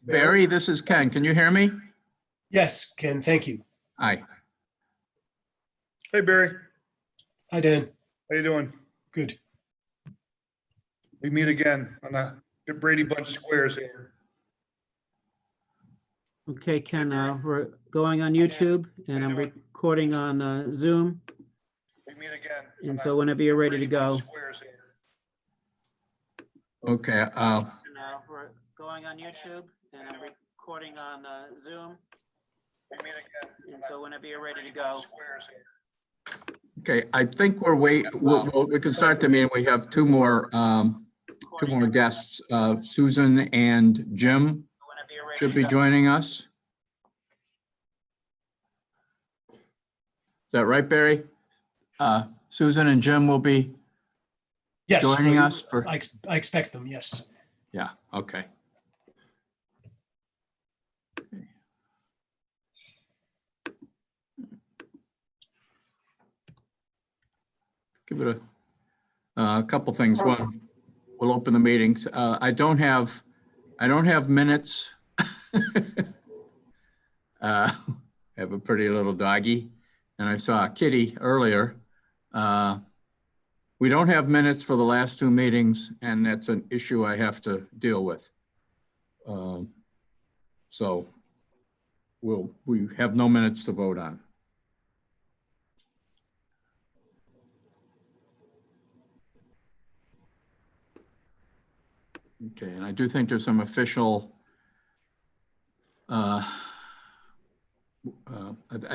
Barry, this is Ken. Can you hear me? Yes, Ken, thank you. Hi. Hey, Barry. Hi, Dan. How you doing? Good. We meet again on the Brady Bunch squares here. Okay, Ken, we're going on YouTube and I'm recording on Zoom. We meet again. And so whenever you're ready to go. Okay. We're going on YouTube and I'm recording on Zoom. We meet again. And so whenever you're ready to go. Okay. I think we can start the meeting. We have two more guests. Susan and Jim should be joining us. Is that right, Barry? Susan and Jim will be Yes. joining us for. I expect them, yes. Yeah. Okay. Give it a couple things. One, we'll open the meetings. I don't have minutes. I have a pretty little doggy, and I saw a kitty earlier. We don't have minutes for the last two meetings, and that's an issue I have to deal with. So we have no minutes to vote on. Okay, and I do think there's some official, I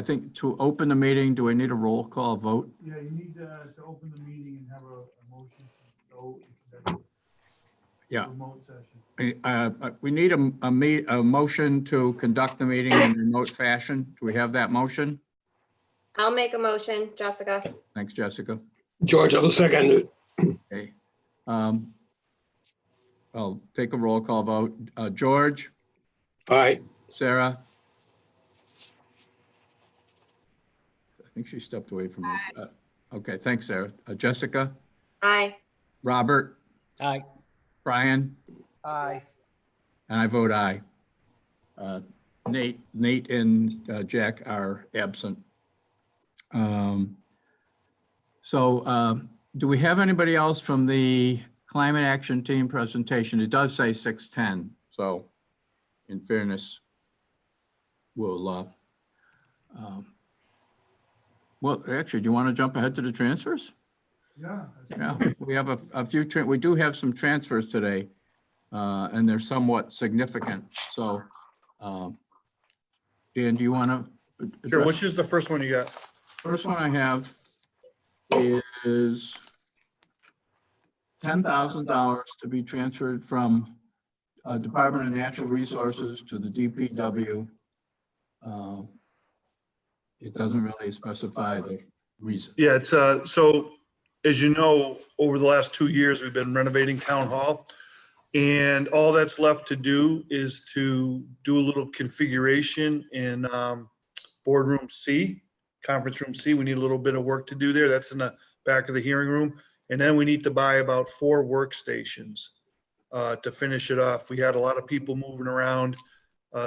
think to open the meeting, do I need a roll call vote? Yeah, you need to open the meeting and have a motion to go into Yeah. the remote session. We need a motion to conduct the meeting in remote fashion. Do we have that motion? I'll make a motion, Jessica. Thanks, Jessica. George, I'll second it. Okay. I'll take a roll call vote. George, Aye. Sarah? I think she stepped away from me. Okay, thanks, Sarah. Jessica? Aye. Robert? Aye. Brian? Aye. And I vote aye. Nate and Jack are absent. So do we have anybody else from the Climate Action Team presentation? It does say 6:10. So in fairness, we'll, well, actually, do you want to jump ahead to the transfers? Yeah. Yeah, we have a few, we do have some transfers today, and they're somewhat significant. So, Dan, do you want to? Sure, which is the first one you got? First one I have is $10,000 to be transferred from Department of Natural Resources to the DPW. It doesn't really specify the reason. Yeah, it's, so as you know, over the last 2 years, we've been renovating Town Hall. And all that's left to do is to do a little configuration in boardroom C, conference room C. We need a little bit of work to do there. That's in the back of the hearing room. And then we need to buy about 4 workstations to finish it off. We had a lot of people moving around.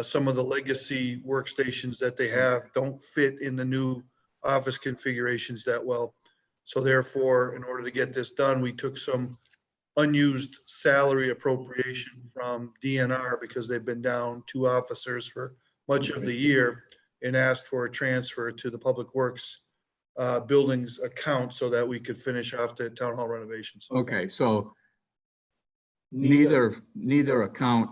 Some of the legacy workstations that they have don't fit in the new office configurations that well. So therefore, in order to get this done, we took some unused salary appropriation from DNR because they've been down 2 officers for much of the year and asked for a transfer to the Public Works buildings account so that we could finish off the town hall renovations. Okay, so neither account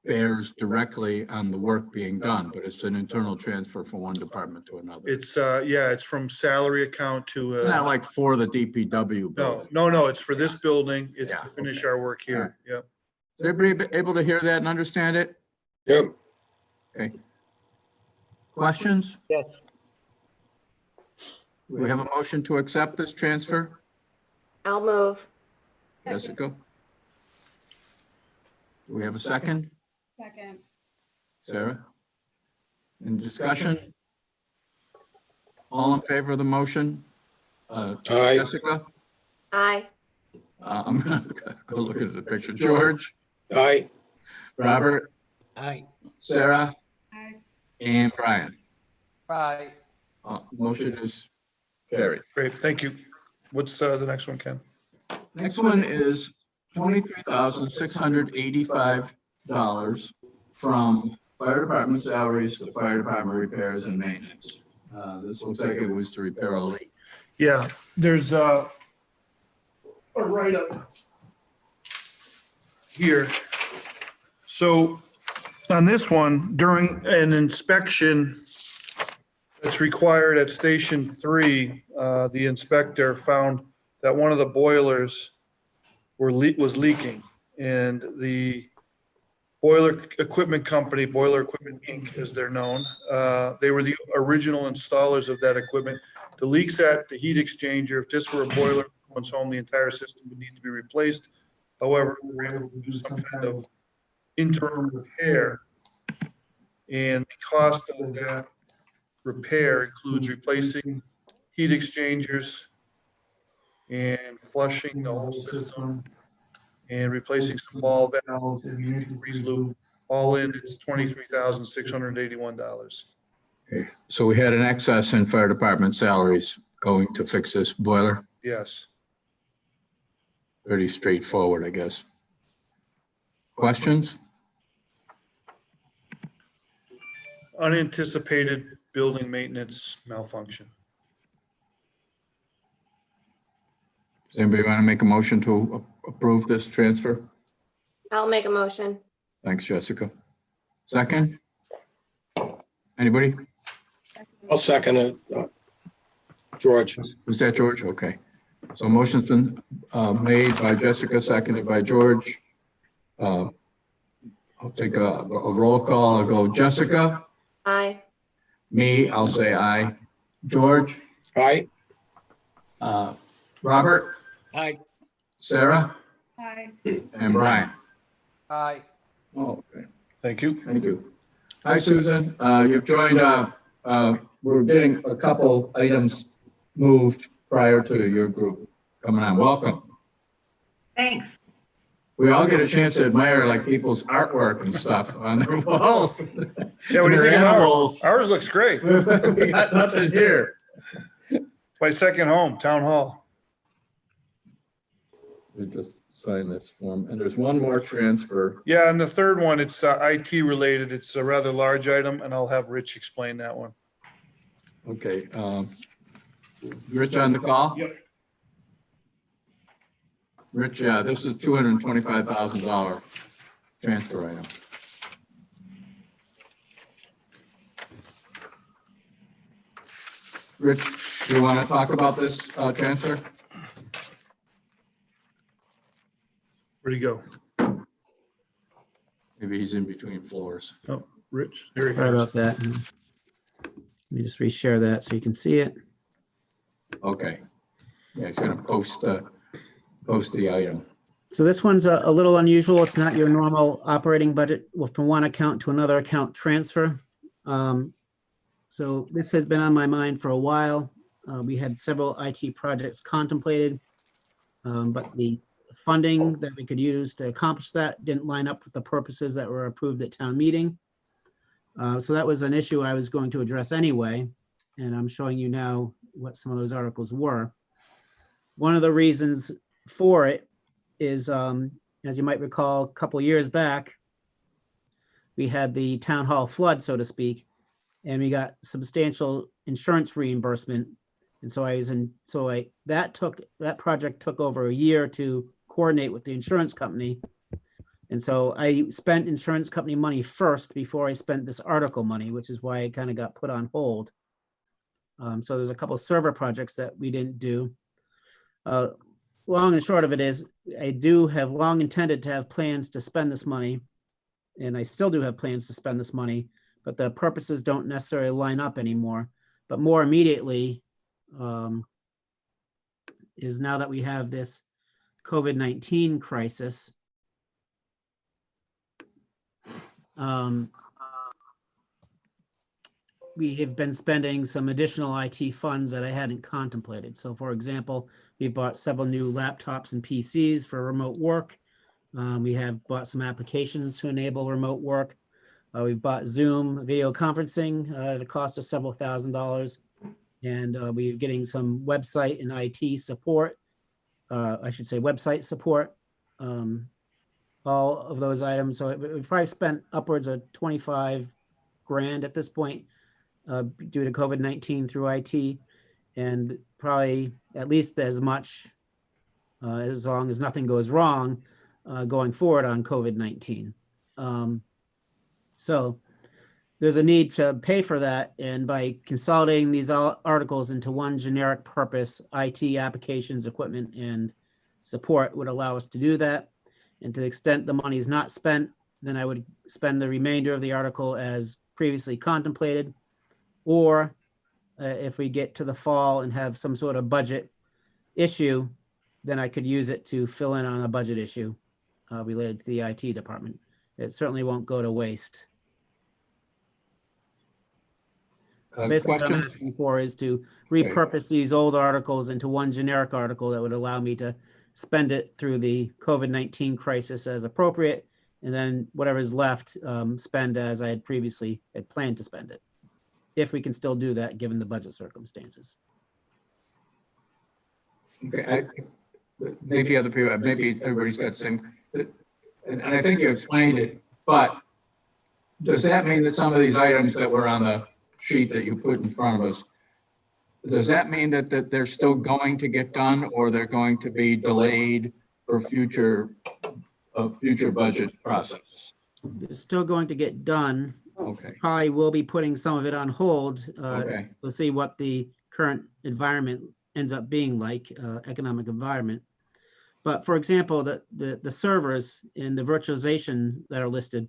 bears directly on the work being done, but it's an internal transfer from one department to another. It's, yeah, it's from salary account to. It's not like for the DPW building. No, it's for this building. It's Yeah, to finish okay. our work here. Yep. Is everybody able to hear that and understand it? Yep. Okay. Questions? Yes. We have a motion to accept this transfer. I'll move. Jessica? Do we have a second? Second. Sarah? In discussion? All in favor of the motion? Aye. Jessica? Aye. I'm gonna go look at the picture. George? Aye. Robert? Aye. Sarah, Aye. and Brian. Aye. Motion is carried. Great, thank you. What's the next one, Ken? Next one is $23,685 from fire department salaries to fire department repairs and maintenance. This looks like it was to repair a leak. Yeah, there's a write-up here. So on this one, during an inspection that's required at Station 3, the inspector found that one of the boilers was leaking. And the Boiler Equipment Company, Boiler Equipment Inc., as they're known, they were the original installers of that equipment. The leaks at the heat exchanger, if this were a boiler, once home, the entire system would need to be replaced. However, we were able to do some kind of interim repair. And the cost of that repair includes replacing heat exchangers and flushing the whole system and replacing some ball valves and the antifreeze loop. All in, it's $23,681. So we had an excess in fire department salaries going to fix this boiler. Yes. Pretty straightforward, I guess. Questions? Unanticipated building maintenance malfunction. Does anybody want to make a motion to approve this transfer? I'll make a motion. Thanks, Jessica. Second? Anybody? I'll second it. George. Was that George? Okay. So motion's been made by Jessica, seconded by George. I'll take a roll call. I'll go Jessica, Aye. me, I'll say aye. George, Aye. Robert, Aye. Sarah, Aye. and Brian. Aye. Oh, okay. Thank you. Thank you. Hi, Susan. You've joined, we're getting a couple items moved prior to your group coming on. Welcome. Thanks. We all get a chance to admire like people's artwork and stuff on their walls. Yeah, what do you They're think of ours? animals. Ours looks great. We got nothing here. It's my second home, Town Hall. We just sign this form, and there's one more transfer. Yeah, and the third one, it's IT related. It's a rather large item, and I'll have Rich explain that one. Okay, Rich on the call? Yep. Rich, yeah, this is $225,000 transfer item. Rich, do you want to talk about this transfer? Where'd he go? Maybe he's in between floors. Oh, Rich, there he Sorry goes. about that. Let me just reshare that so you can see it. Okay. Yeah, he's gonna post the item. So this one's a little unusual. It's not your normal operating budget from one account to another account transfer. So this has been on my mind for a while. We had several IT projects contemplated, but the funding that we could use to accomplish that didn't line up with the purposes that were approved at town meeting. So that was an issue I was going to address anyway, and I'm showing you now what some of those articles were. One of the reasons for it is, as you might recall, a couple years back, we had the town hall flood, so to speak, and we got substantial insurance reimbursement. And so that project took over a year to coordinate with the insurance company. And so I spent insurance company money first before I spent this article money, which is why it kind of got put on hold. So there's a couple of server projects that we didn't do. Long and short of it is, I do have long intended to have plans to spend this money, and I still do have plans to spend this money, but the purposes don't necessarily line up anymore. But more immediately is now that we have this COVID-19 crisis, we have been spending some additional IT funds that I hadn't contemplated. So for example, we bought several new laptops and PCs for remote work. We have bought some applications to enable remote work. We've bought Zoom video conferencing at a cost of several $1,000s. And we're getting some website and IT support. I should say website support. All of those items. So we've probably spent upwards of 25 grand at this point due to COVID-19 through IT, and probably at least as much as long as nothing goes wrong going forward on COVID-19. So there's a need to pay for that, and by consolidating these articles into one generic purpose, IT applications, equipment, and support would allow us to do that. And to the extent the money is not spent, then I would spend the remainder of the article as previously contemplated. Or if we get to the fall and have some sort of budget issue, then I could use it to fill in on a budget issue related to the IT department. It certainly won't go to waste. Basically, what I'm Question? asking for is to repurpose these old articles into one generic article that would allow me to spend it through the COVID-19 crisis as appropriate, and then whatever's left, spend as I had previously had planned to spend it, if we can still do that given the budget circumstances. Okay, maybe other people, maybe everybody's got the same, and I think you explained it, but does that mean that some of these items that were on the sheet that you put in front of us, does that mean that they're still going to get done, or they're going to be delayed for future budget process? It's still going to get done. Okay, Probably will be putting some of it on hold. okay, We'll see what the current environment ends up being like, economic environment. But for example, the servers in the virtualization that are listed,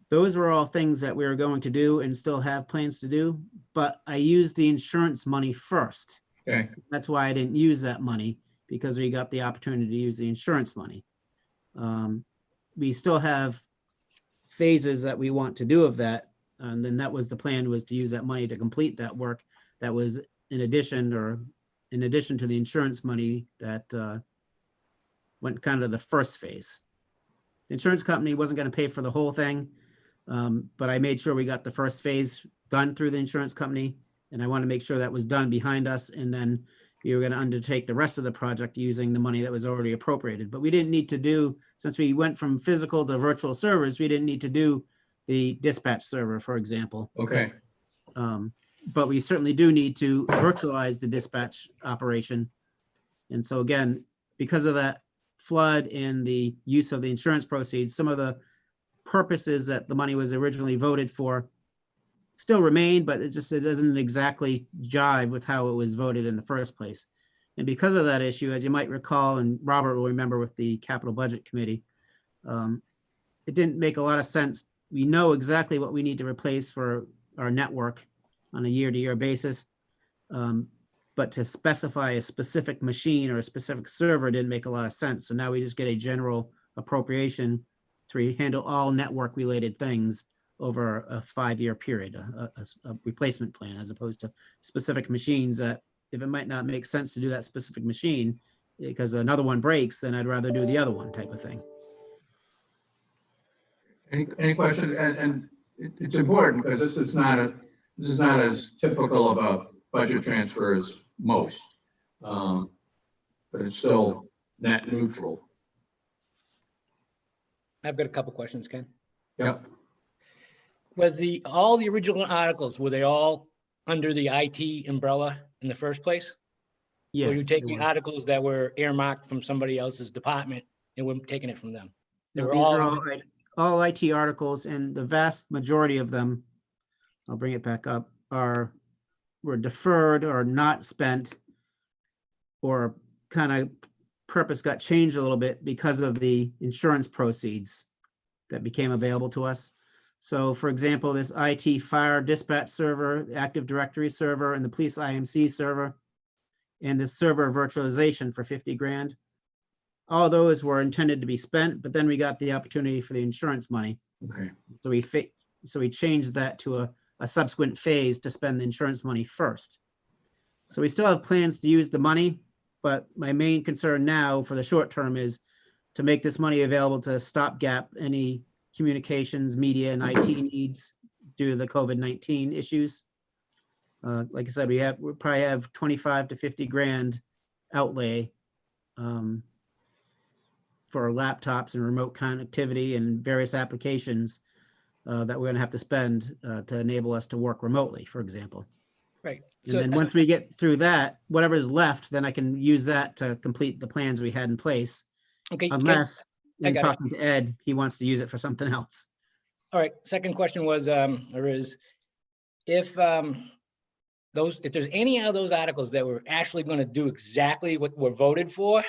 those were all things that we were going to do and still have plans to do, but I used the insurance money first. okay, That's why I didn't use that money, because we got the opportunity to use the insurance money. We still have phases that we want to do of that. And then that was the plan, was to use that money to complete that work that was in addition to the insurance money that went kind of the first phase. The insurance company wasn't going to pay for the whole thing, but I made sure we got the first phase done through the insurance company, and I want to make sure that was done behind us, and then we were going to undertake the rest of the project using the money that was already appropriated. But we didn't need to do, since we went from physical to virtual servers, we didn't need to do the dispatch server, for example. okay, But we certainly do need to virtualize the dispatch operation. And so again, because of that flood and the use of the insurance proceeds, some of the purposes that the money was originally voted for still remain, but it doesn't exactly jive with how it was voted in the first place. And because of that issue, as you might recall, and Robert will remember with the capital budget committee, it didn't make a lot of sense. We know exactly what we need to replace for our network on a year-to-year basis. But to specify a specific machine or a specific server didn't make a lot of sense. So now we just get a general appropriation to handle all network-related things over a 5-year period, a replacement plan, as opposed to specific machines that, if it might not make sense to do that specific machine because another one breaks, then I'd rather do the other one type of thing. any question? And it's important, because this is not as typical of a budget transfer as most, but it's still net neutral. I've got a couple questions, Ken. Yep. Was all the original articles, were they all under the IT umbrella in the first place? Yes. Or you they taking were. articles that were earmarked from somebody else's department and we're taking it from them? They No, were these are all, all IT articles, and the vast majority of them, I'll bring it back up, were deferred or not spent, or kind of purpose got changed a little bit because of the insurance proceeds that became available to us. So for example, this IT fire dispatch server, Active Directory server, and the police IMC server, and this server virtualization for 50 grand. All those were intended to be spent, but then we got the opportunity for the insurance money. Okay. So we changed that to a subsequent phase to spend the insurance money first. So we still have plans to use the money, but my main concern now for the short term is to make this money available to stopgap any communications, media, and IT needs due to the COVID-19 issues. Like I said, we probably have 25 to 50 grand outlay for laptops and remote connectivity and various applications that we're gonna have to spend to enable us to work remotely, for example. Right. And So then once we get through that, whatever is left, then I can use that to complete the plans we had in place. okay, Unless, I in got it. talking to Ed, he wants to use it for something else. all right. Second question was, or is, if if there's any of those articles that we're actually going to do exactly what were voted for,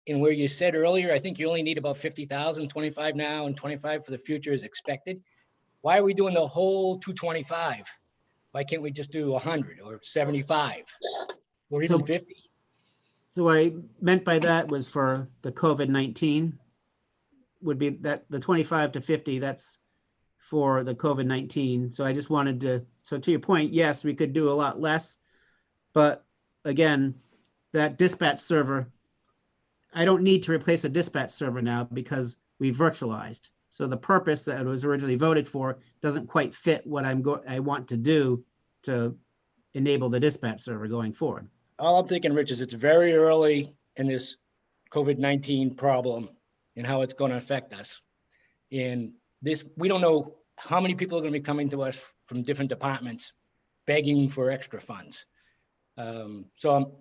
and where you said earlier, I think you only need about 50,000, 25 now and 25 for the future is expected. Why are we doing the whole 225? Why can't we just do 100 or 75 or even So- 50? So what I meant by that was for the COVID-19 would be that the 25 to 50, that's for the COVID-19. So I just wanted to, so to your point, yes, we could do a lot less. But again, that dispatch server, I don't need to replace a dispatch server now because we virtualized. So the purpose that it was originally voted for doesn't quite fit what I want to do to enable the dispatch server going forward. All I'm thinking, Rich, is it's very early in this COVID-19 problem and how it's going to affect us. And this, we don't know how many people are going to be coming to us from different departments begging for extra funds. So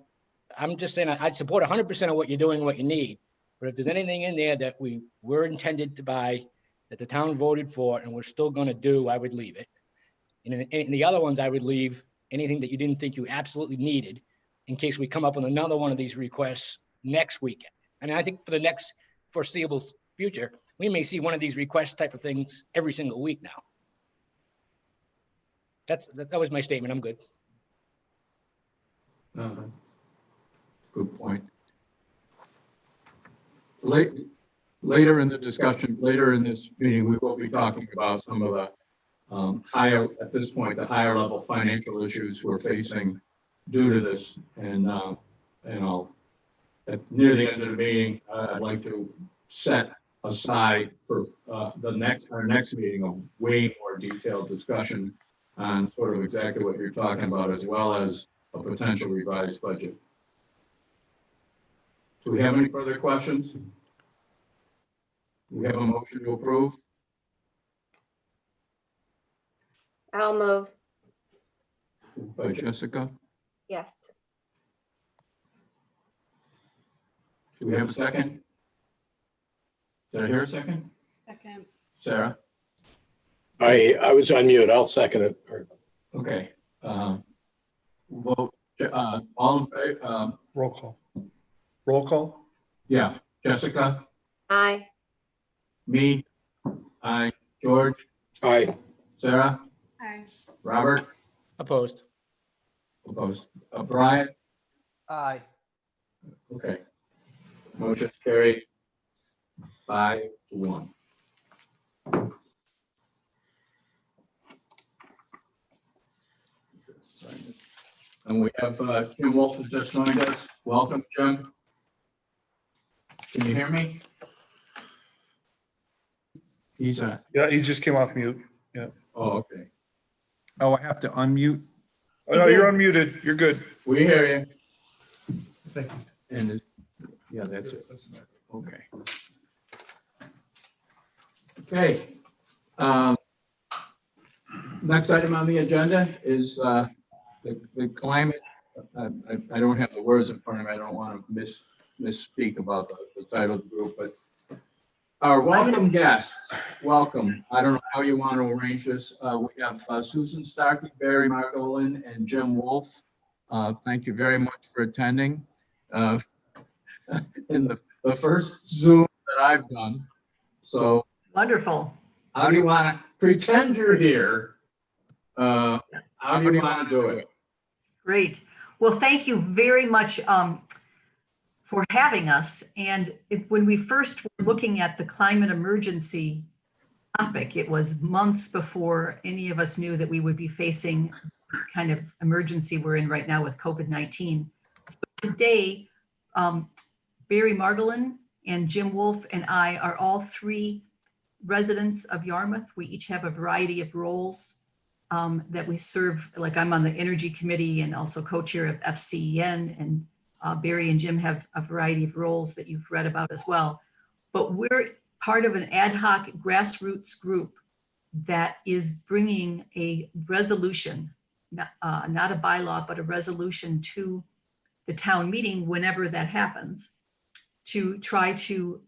I'm just saying I'd support 100% of what you're doing, what you need. But if there's anything in there that we were intended to buy, that the town voted for, and we're still going to do, I would leave it. And in the other ones, I would leave anything that you didn't think you absolutely needed in case we come up with another one of these requests next weekend. And I think for the next foreseeable future, we may see one of these request type of things every single week now. That was my statement. I'm good. Good point. Later in the discussion, later in this meeting, we will be talking about some of the higher, at this point, the higher level financial issues we're facing due to this. And I'll, near the end of the meeting, I'd like to set aside for our next meeting a way more detailed discussion on sort of exactly what you're talking about, as well as a potential revised budget. Do we have any further questions? Do we have a motion to approve? I'll move. By Jessica. Yes. Do we have a second? Did I hear a second? Second. Sarah? I was on mute. I'll second it. Okay. Vote, all in favor, Roll call. Roll call? yeah, Jessica, Aye. me, I, George, Aye. Sarah, Aye. Robert, Opposed. opposed, Brian, Aye. okay. Motion carried 5-1. And we have Jim Wolf has just joined us. Welcome, Jim. Can you hear me? He's Yeah, he just came off mute. oh, okay. Oh, I have to unmute? Oh, no, you're unmuted. You're good. We hear you. And yeah, that's it. Okay. Okay. Next item on the agenda is the climate. I don't have the words in front of me. I don't want to misspeak about the title of the group, but our welcome guests, welcome. I don't know how you want to arrange this. We have Susan Starkey, Barry Margolin, and Jim Wolf. Thank you very much for attending. In the first Zoom that I've done. So Wonderful. how do you want to pretend you're here? How do you want to do it? Great. Well, thank you very much for having us. And when we first were looking at the climate emergency topic, it was months before any of us knew that we would be facing the kind of emergency we're in right now with COVID-19. So today, Barry Margolin and Jim Wolf and I are all three residents of Yarmouth. We each have a variety of roles that we serve. Like I'm on the Energy Committee and also co-chair of FCEN, and Barry and Jim have a variety of roles that you've read about as well. But we're part of an ad hoc grassroots group that is bringing a resolution, not a bylaw, but a resolution to the town meeting whenever that happens, to try to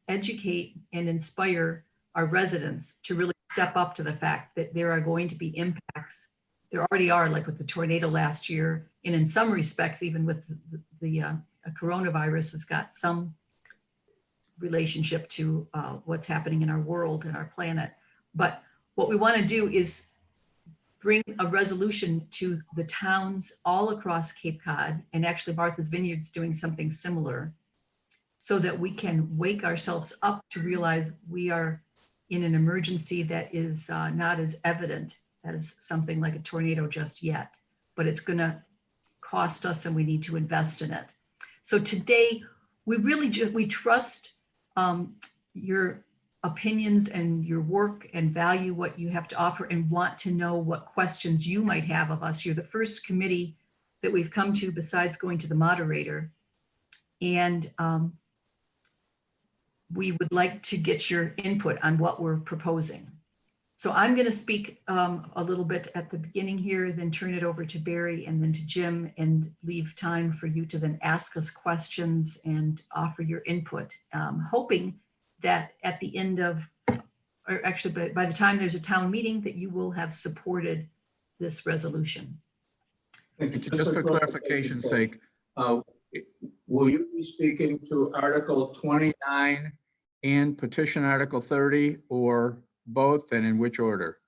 educate and inspire our residents to really step up to the fact that there are going to be impacts. There already are, like with the tornado last year, and in some respects, even with the coronavirus has got some relationship to what's happening in our world and our planet. But what we want to do is bring a resolution to the towns all across Cape Cod, and actually Martha's Vineyard's doing something similar, so that we can wake ourselves up to realize we are in an emergency that is not as evident as something like a tornado just yet, but it's going to cost us and we need to invest in it. So today, we really we trust your opinions and your work and value what you have to offer and want to know what questions you might have of us. You're the first committee that we've come to besides going to the moderator. And we would like to get your input on what we're proposing. So I'm going to speak a little bit at the beginning here, then turn it over to Barry and then to Jim, and leave time for you to then ask us questions and offer your input, hoping that at the end of, or actually by the time there's a town meeting, that you will have supported this resolution. Just for clarification's sake, will you be speaking to Article 29 and petition Article 30, or both, and in which order?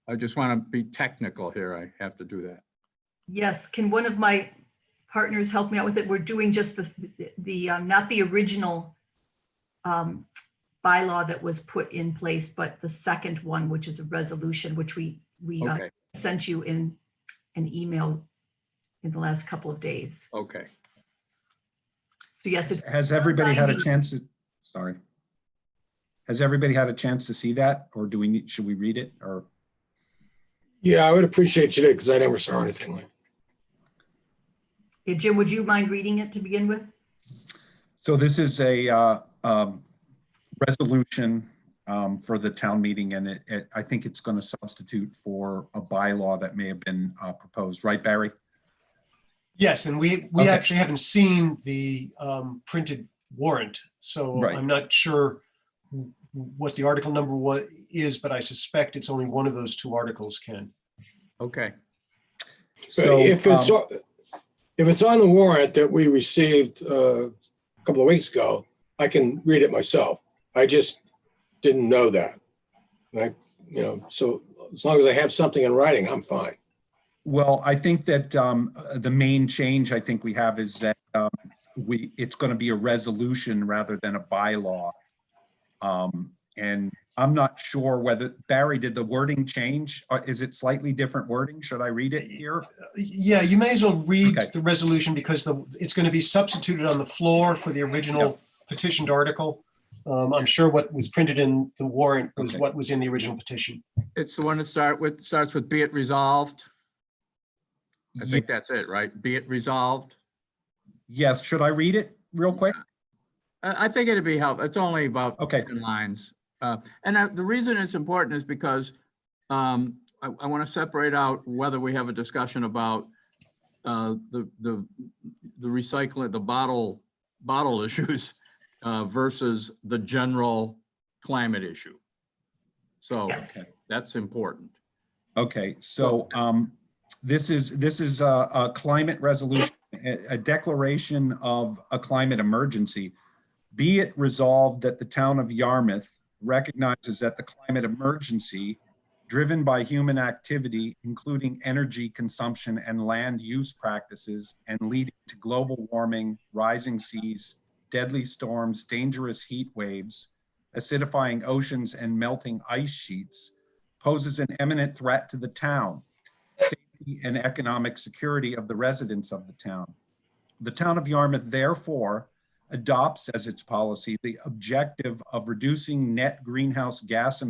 I just want to be technical here. I have to do that. Yes, can one of my partners help me out with it? We're doing just the not the original bylaw that was put in place, but the second one, which is a resolution, which we Okay. sent you in an email in the last couple of days. Okay. So yes, it's Has everybody had a chance to, sorry. Has everybody had a chance to see that, or do we need, should we read it, or? Yeah, I would appreciate you to, because I never saw anything like it. Yeah, Jim, would you mind reading it to begin with? So this is a resolution for the town meeting, and I think it's going to substitute for a bylaw that may have been proposed, right, Barry? Yes, and we Okay. actually haven't seen the printed warrant, so Right. I'm not sure what the article number is, but I suspect it's only one of those two articles, Ken. Okay. So If it's on the warrant that we received a couple of weeks ago, I can read it myself. I just didn't know that. And so as long as I have something in writing, I'm fine. well, I think that the main change I think we have is that it's going to be a resolution rather than a bylaw. And I'm not sure whether, Barry, did the wording change? Is it slightly different wording? Should I read it here? Yeah, you may as well read Okay. the resolution because it's going to be substituted on the floor for the original petitioned article. I'm sure what was printed in the warrant was Okay. what was in the original petition. It's the one that starts with be it resolved. I think that's it, right? Be it resolved. Yes, should I read it real quick? I think it'd be helpful. It's only about Okay. 10 lines. The reason it's important is because I want to separate out whether we have a discussion about the recycling, the bottle issues versus the general climate issue. So Yes. that's important. Okay, so this is a climate resolution, a declaration of a climate emergency. Be it resolved that the town of Yarmouth recognizes that the climate emergency driven by human activity, including energy consumption and land use practices, and leading to global warming, rising seas, deadly storms, dangerous heat waves, acidifying oceans, and melting ice sheets, poses an imminent threat to the town, safety and economic security of the residents of the town. The town of Yarmouth, therefore, adopts as its policy the objective of reducing net greenhouse gas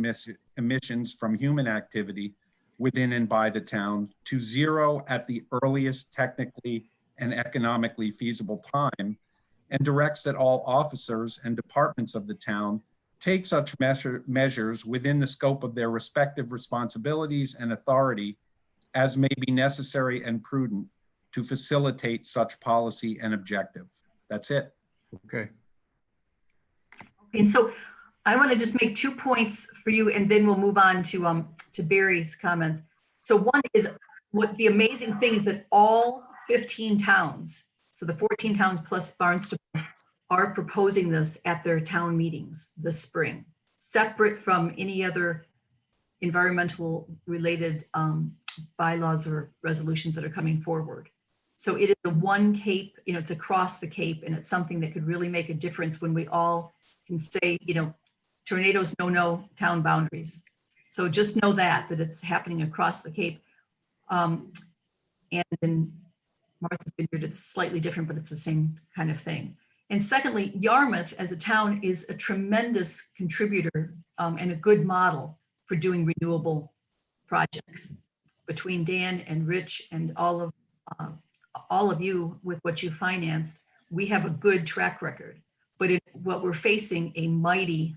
emissions from human activity within and by the town to zero at the earliest technically and economically feasible time, and directs that all officers and departments of the town take such measures within the scope of their respective responsibilities and authority as may be necessary and prudent to facilitate such policy and objective. That's it. Okay. And so I want to just make 2 points for you, and then we'll move on to Barry's comments. So one is, what the amazing thing is that all 15 towns, so the 14 towns plus Barnstable, are proposing this at their town meetings this spring, separate from any other environmental related bylaws or resolutions that are coming forward. So it is the one Cape, it's across the Cape, and it's something that could really make a difference when we all can say, tornadoes no town boundaries. So just know that it's happening across the Cape. And in Martha's Vineyard, it's slightly different, but it's the same kind of thing. And secondly, Yarmouth as a town is a tremendous contributor and a good model for doing renewable projects. Between Dan and Rich and all of you with what you financed, we have a good track record. But what we're facing a mighty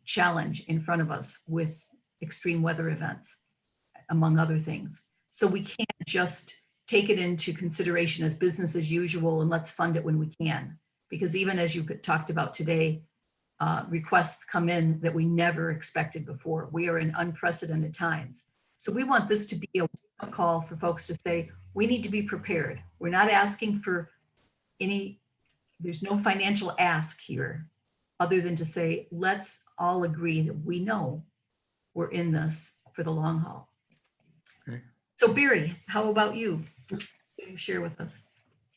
challenge in front of us with extreme weather events, among other things. So we can't just take it into consideration as business as usual and let's fund it when we can. Because even as you talked about today, requests come in that we never expected before. We are in unprecedented times. So we want this to be a wake-up call for folks to say, we need to be prepared. We're not asking for there's no financial ask here other than to say, let's all agree that we know we're in this for the long haul. Okay. So Barry, how about you? Can you share with us?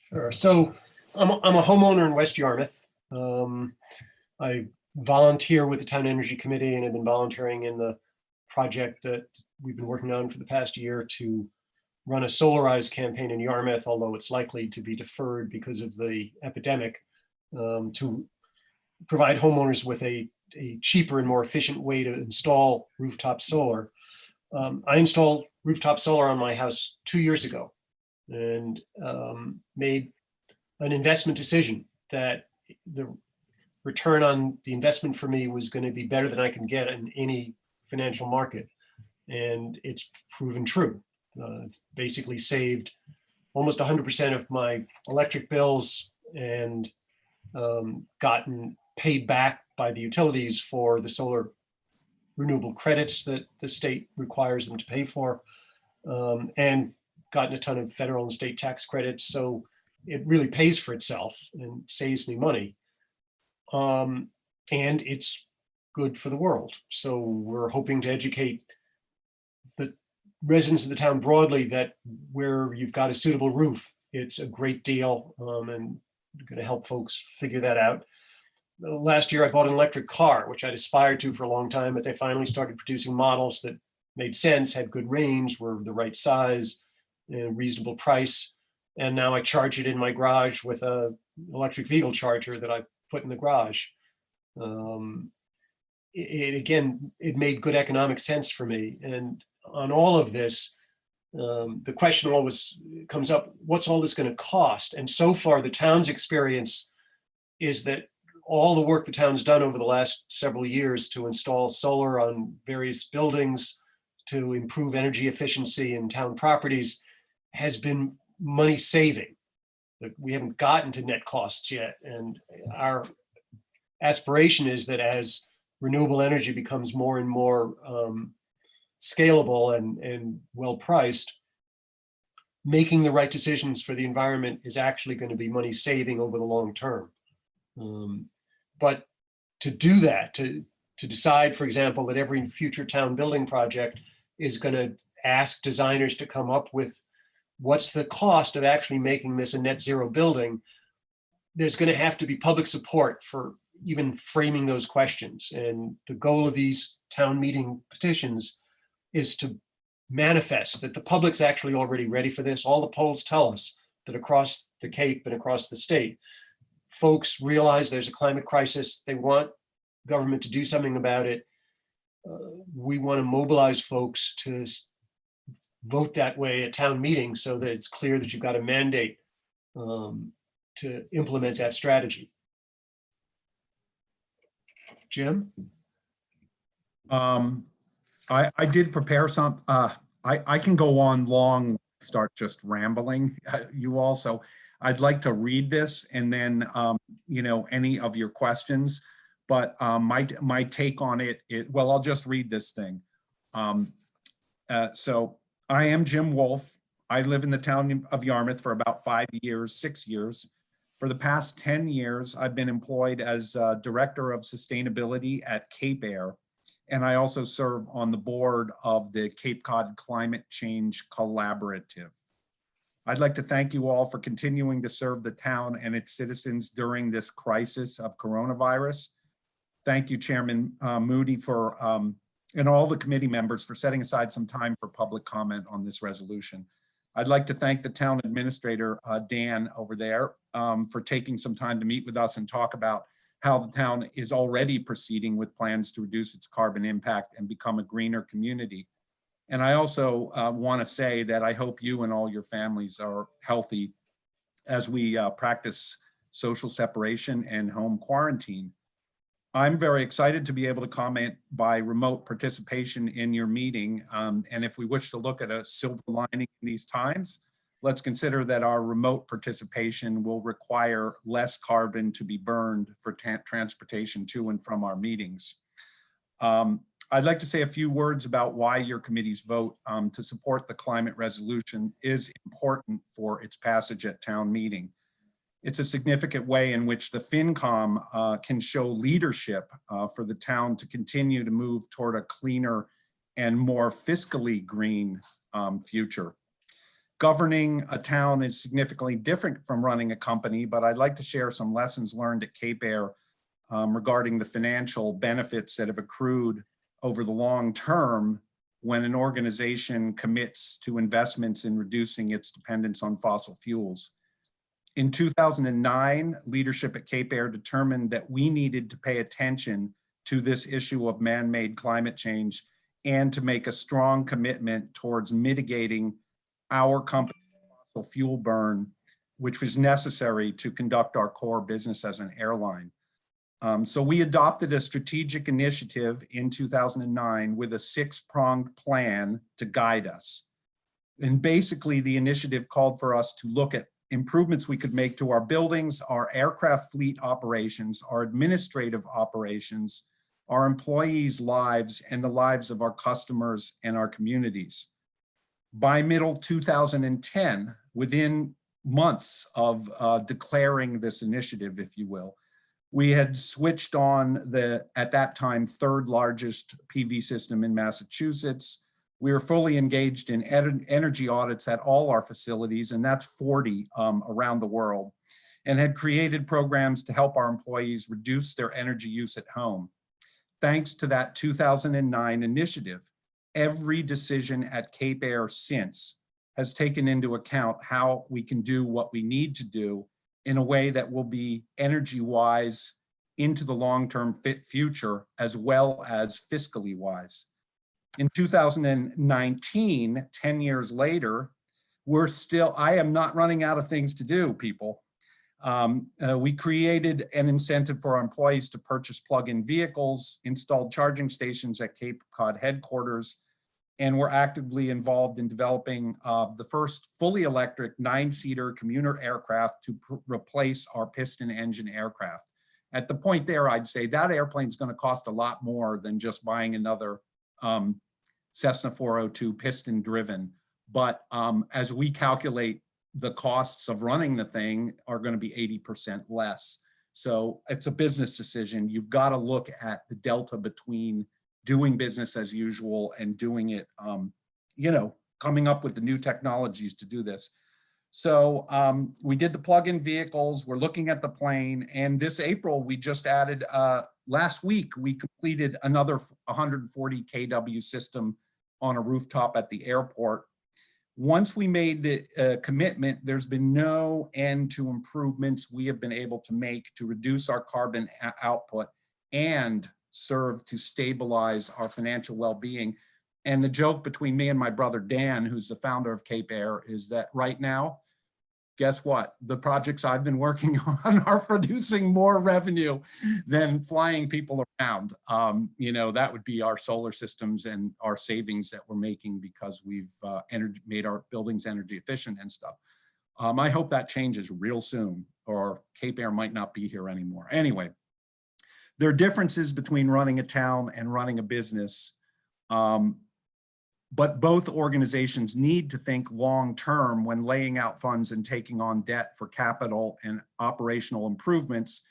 Sure. So I'm a homeowner in West Yarmouth. I volunteer with the Town Energy Committee and have been volunteering in the project that we've been working on for the past year to run a solarized campaign in Yarmouth, although it's likely to be deferred because of the epidemic, to provide homeowners with a cheaper and more efficient way to install rooftop solar. I installed rooftop solar on my house 2 years ago and made an investment decision that the return on the investment for me was going to be better than I can get in any financial market. And it's proven true. Basically saved almost 100% of my electric bills and gotten paid back by the utilities for the solar renewable credits that the state requires them to pay for, and gotten a ton of federal and state tax credits. So it really pays for itself and saves me money. And it's good for the world. So we're hoping to educate the residents of the town broadly that where you've got a suitable roof, it's a great deal, and going to help folks figure that out. Last year, I bought an electric car, which I'd aspired to for a long time, but they finally started producing models that made sense, had good range, were the right size, and reasonable price. And now I charge it in my garage with an electric vehicle charger that I put in the garage. It made good economic sense for me. And on all of this, the question always comes up, what's all this going to cost? And so far, the town's experience is that all the work the town's done over the last several years to install solar on various buildings, to improve energy efficiency in town properties, has been money saving. We haven't gotten to net costs yet. And our aspiration is that as renewable energy becomes more and more scalable and well-priced, making the right decisions for the environment is actually going to be money saving over the long term. But to do that, to decide, for example, that every future town building project is going to ask designers to come up with what's the cost of actually making this a net zero building, there's going to have to be public support for even framing those questions. And the goal of these town meeting petitions is to manifest that the public's actually already ready for this. All the polls tell us that across the Cape and across the state, folks realize there's a climate crisis. They want government to do something about it. We want to mobilize folks to vote that way at town meetings so that it's clear that you've got a mandate to implement that strategy. Jim? I did prepare some, I can go on long, start just rambling, you also. I'd like to read this and then, you know, any of your questions, but my take on it, well, I'll just read this thing. So I am Jim Wolf. I live in the town of Yarmouth for about 6 years. For the past 10 years, I've been employed as Director of Sustainability at Cape Air, and I also serve on the board of the Cape Cod Climate Change Collaborative. I'd like to thank you all for continuing to serve the town and its citizens during this crisis of coronavirus. Thank you, Chairman Moody, for and all the committee members for setting aside some time for public comment on this resolution. I'd like to thank the town administrator, Dan, over there, for taking some time to meet with us and talk about how the town is already proceeding with plans to reduce its carbon impact and become a greener community. And I also want to say that I hope you and all your families are healthy as we practice social separation and home quarantine. I'm very excited to be able to comment by remote participation in your meeting. And if we wish to look at a silver lining in these times, let's consider that our remote participation will require less carbon to be burned for transportation to and from our meetings. I'd like to say a few words about why your committee's vote to support the climate resolution is important for its passage at town meeting. It's a significant way in which the FinCom can show leadership for the town to continue to move toward a cleaner and more fiscally green future. Governing a town is significantly different from running a company, but I'd like to share some lessons learned at Cape Air regarding the financial benefits that have accrued over the long term when an organization commits to investments in reducing its dependence on fossil fuels. In 2009, leadership at Cape Air determined that we needed to pay attention to this issue of man-made climate change and to make a strong commitment towards mitigating our company's fossil fuel burn, which was necessary to conduct our core business as an airline. So we adopted a strategic initiative in 2009 with a 6-pronged plan to guide us. And basically the initiative called for us to look at improvements we could make to our buildings, our aircraft fleet operations, our administrative operations, our employees' lives, and the lives of our customers and our communities. By middle 2010, within months of declaring this initiative, if you will, we had switched on the, at that time, 3rd largest PV system in Massachusetts. We were fully engaged in energy audits at all our facilities, and that's 40 around the world, and had created programs to help our employees reduce their energy use at home. Thanks to that 2009 initiative, every decision at Cape Air since has taken into account how we can do what we need to do in a way that will be energy-wise into the long-term future, as well as fiscally wise. In 2019, 10 years later, we're still, I am not running out of things to do, people. We created an incentive for our employees to purchase plug-in vehicles, installed charging stations at Cape Cod headquarters, and we're actively involved in developing the first fully electric 9-seater commuter aircraft to replace our piston engine aircraft. At the point there, I'd say that airplane's going to cost a lot more than just buying another Cessna 402 piston driven. But as we calculate, the costs of running the thing are going to be 80% less. So it's a business decision. You've got to look at the delta between doing business as usual and doing it, you know, coming up with the new technologies to do this. So we did the plug-in vehicles, we're looking at the plane, and this April we just added, last week we completed another 140 kW system on a rooftop at the airport. Once we made the commitment, there's been no end to improvements we have been able to make to reduce our carbon output and serve to stabilize our financial well-being. And the joke between me and my brother Dan, who's the founder of Cape Air, is that right now, guess what? The projects I've been working on are producing more revenue than flying people around. You know, that would be our solar systems and our savings that we're making because we've made our buildings energy efficient and stuff. I hope that changes real soon, or Cape Air might not be here anymore. Anyway, there are differences between running a town and running a business. But both organizations need to think long-term when laying out funds and taking on debt for capital and operational improvements.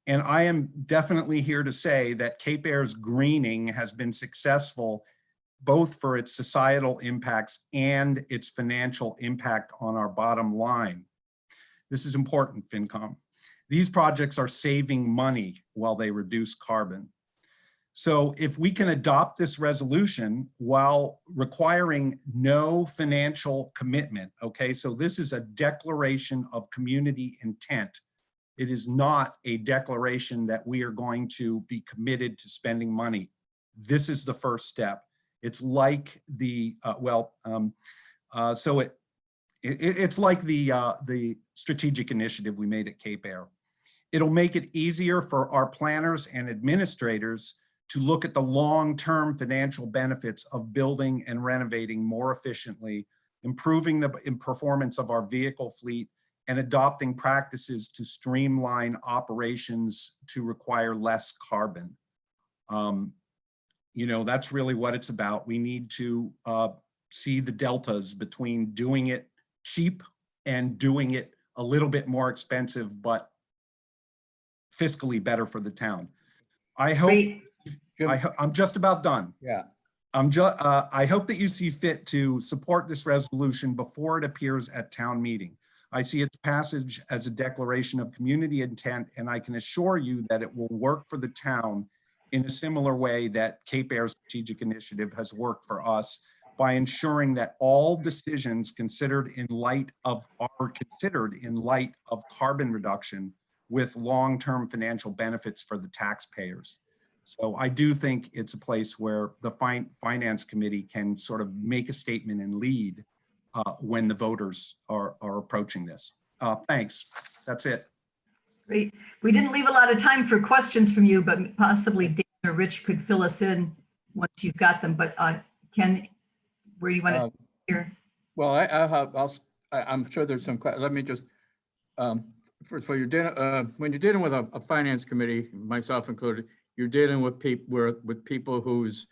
And I am definitely here to say that Cape Air's greening has been successful both for its societal impacts and its financial impact on our bottom line. This is important, FinCom. These projects are saving money while they reduce carbon. So if we can adopt this resolution while requiring no financial commitment, okay, so this is a declaration of community intent. It is not a declaration that we are going to be committed to spending money. This is the first step. It's like the, it's like the strategic initiative we made at Cape Air. It'll make it easier for our planners and administrators to look at the long-term financial benefits of building and renovating more efficiently, improving the performance of our vehicle fleet, and adopting practices to streamline operations to require less carbon. You know, that's really what it's about. We need to see the deltas between doing it cheap and doing it a little bit more expensive, but fiscally better for the town. I hope. I'm just about done. Yeah. I hope that you see fit to support this resolution before it appears at town meeting. I see its passage as a declaration of community intent, and I can assure you that it will work for the town in a similar way that Cape Air Strategic Initiative has worked for us, by ensuring that all decisions considered in light of carbon reduction with long-term financial benefits for the taxpayers. So I do think it's a place where the Finance Committee can sort of make a statement and lead when the voters are approaching this. Thanks. That's it. Great. We didn't leave a lot of time for questions from you, but possibly Dan or Rich could fill us in once you've got them. But Ken, where do you want to hear? Well, I'm sure there's some, let me just, for your when you're dealing with a finance committee, myself included, you're dealing with people whose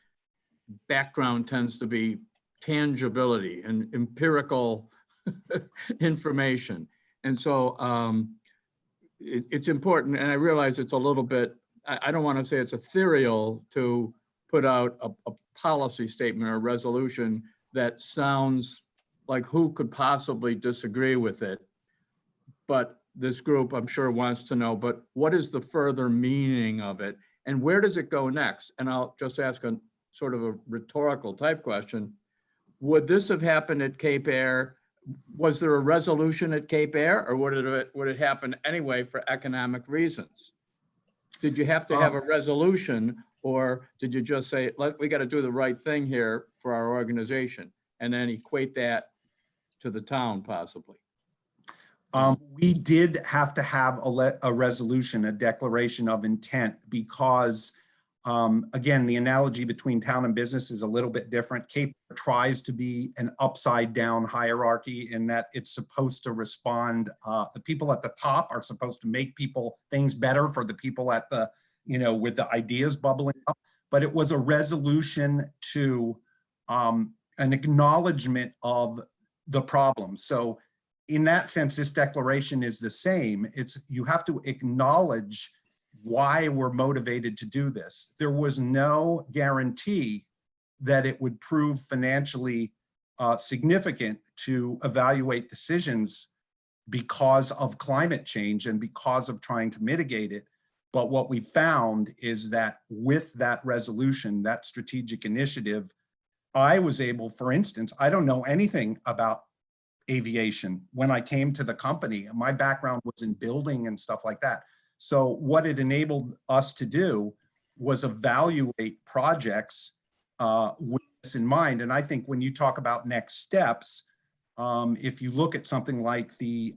background tends to be tangibility and empirical information. And so it's important, and I realize it's a little bit, I don't want to say it's ethereal to put out a policy statement or resolution that sounds like who could possibly disagree with it. But this group, I'm sure, wants to know, but what is the further meaning of it? And where does it go next? And I'll just ask a sort of a rhetorical type question. Would this have happened at Cape Air? Was there a resolution at Cape Air, or would it happen anyway for economic reasons? Did you have to have a resolution, or did you just say, we got to do the right thing here for our organization, and then equate that to the town possibly? We did have to have a resolution, a declaration of intent, because again, the analogy between town and business is a little bit different. Cape tries to be an upside down hierarchy in that it's supposed to respond. The people at the top are supposed to make things better for the people at the, with the ideas bubbling up. But it was a resolution to an acknowledgement of the problem. So in that sense, this declaration is the same. You have to acknowledge why we're motivated to do this. There was no guarantee that it would prove financially significant to evaluate decisions because of climate change and because of trying to mitigate it. But what we found is that with that resolution, that strategic initiative, I was able, for instance, I don't know anything about aviation when I came to the company. My background was in building and stuff like that. So what it enabled us to do was evaluate projects with this in mind. And I think when you talk about next steps, if you look at something like the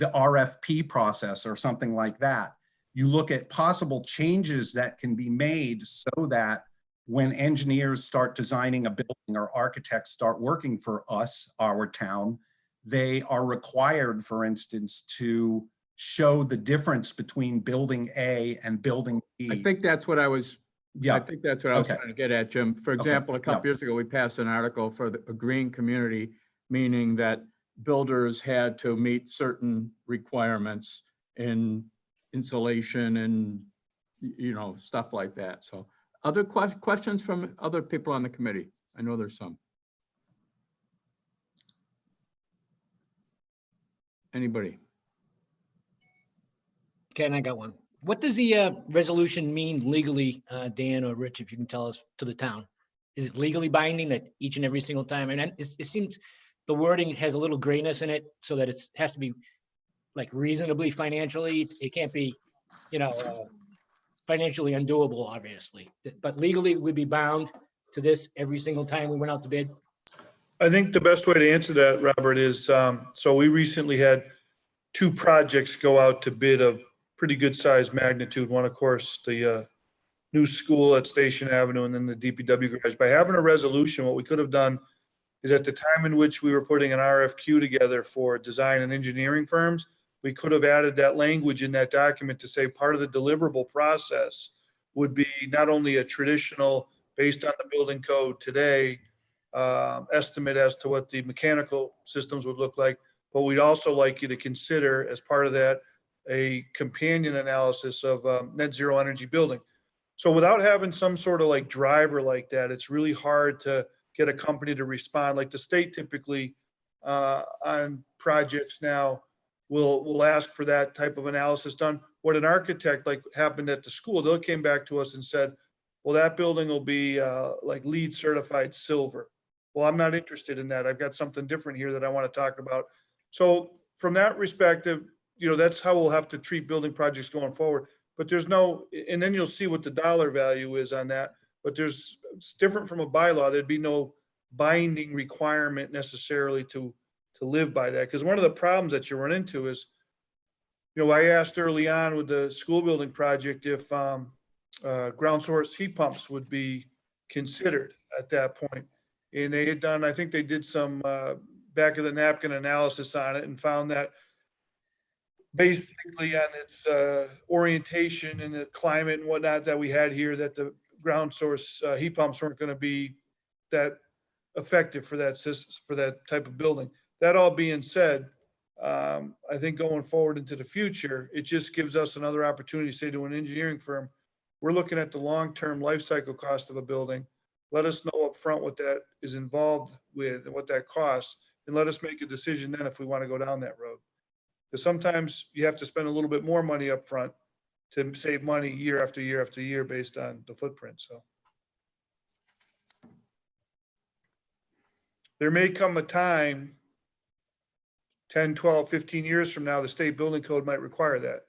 RFP process or something like that, you look at possible changes that can be made so that when engineers start designing a building or architects start working for us, our town, they are required, for instance, to show the difference between building A and building B. I think that's what I was Yeah, trying to get at, Jim. For example, a couple yeah. years ago, we passed an article for a green community, meaning that builders had to meet certain requirements in insulation and, stuff like that. So other questions from other people on the committee? I know there's some. Anybody? Ken, I got one. What does the resolution mean legally, Dan or Rich, if you can tell us, to the town? Is it legally binding that each and every single time? And it seems the wording has a little grayness in it so that it has to be like reasonably financially. It can't be, financially undoable, obviously. But legally, we'd be bound to this every single time we went out to bid. I think the best way to answer that, Robert, is, so we recently had 2 projects go out to bid of pretty good sized magnitude. One, of course, the new school at Station Avenue, and then the DPW garage. By having a resolution, what we could have done is at the time in which we were putting an RFQ together for design and engineering firms, we could have added that language in that document to say part of the deliverable process would be not only a traditional, based on the building code today, estimate as to what the mechanical systems would look like, but we'd also like you to consider as part of that a companion analysis of net zero energy building. So without having some sort of like driver like that, it's really hard to get a company to respond. Like the state typically on projects now will ask for that type of analysis done. What an architect, like happened at the school, they came back to us and said, well, that building will be like LEED certified silver. Well, I'm not interested in that. I've got something different here that I want to talk about. So from that perspective, that's how we'll have to treat building projects going forward. But there's no, and then you'll see what the dollar value is on that. But it's different from a bylaw. There'd be no binding requirement necessarily to live by that. Because one of the problems that you run into is, I asked early on with the school building project if ground source heat pumps would be considered at that point. And they had done, I think they did some back of the napkin analysis on it and found that basically on its orientation and the climate and whatnot that we had here, that the ground source heat pumps weren't going to be that effective for that system, for that type of building. That all being said, I think going forward into the future, it just gives us another opportunity to say to an engineering firm, we're looking at the long-term life cycle cost of a building. Let us know up front what that is involved with and what that costs, and let us make a decision then if we want to go down that road. Because sometimes you have to spend a little bit more money up front to save money year after year after year based on the footprint. So there may come a time 10, 12, 15 years from now, the state building code might require that.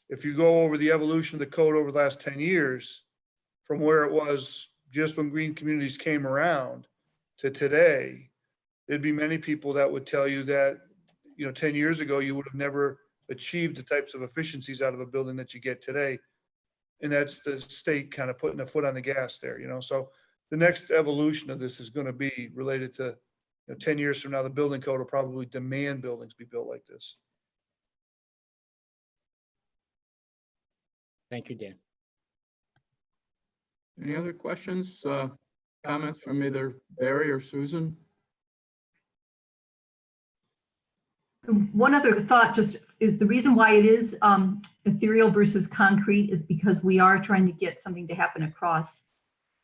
If you go over the evolution of the code over the last 10 years, from where it was just when green communities came around to today, there'd be many people that would tell you that, 10 years ago, you would have never achieved the types of efficiencies out of a building that you get today. And that's the state kind of putting a foot on the gas there, So the next evolution of this is going to be related to 10 years from now, the building code will probably demand buildings be built like this. Thank you, Dan. Any other questions, comments from either Barry or Susan? One other thought just is the reason why it is ethereal versus concrete is because we are trying to get something to happen across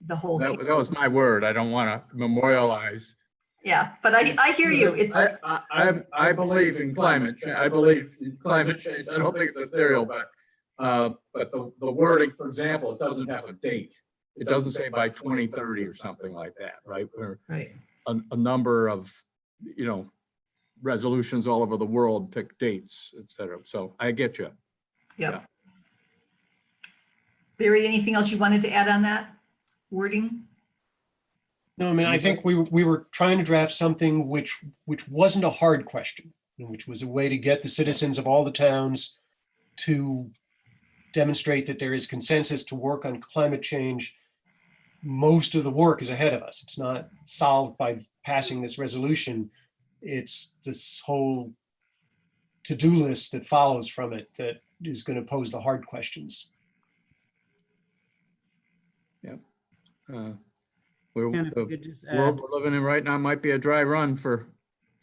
the whole. That was my word. I don't want to memorialize. Yeah, but I hear you. It's I believe in climate change. I believe in climate change. I don't think it's ethereal, but the wording, for example, it doesn't have a date. it doesn't say by 2030 or something like that, right? Where Right. a number of, you know, resolutions all over the world pick dates, et cetera. So I get you. Yep. Barry, anything else you wanted to add on that wording? No, I mean, I think we were trying to draft something which wasn't a hard question, which was a way to get the citizens of all the towns to demonstrate that there is consensus to work on climate change. Most of the work is ahead of us. It's not solved by passing this resolution. It's this whole to-do list that follows from it that is going to pose the hard questions. Ken, if you The could just world add, we're living in right now might be a dry run for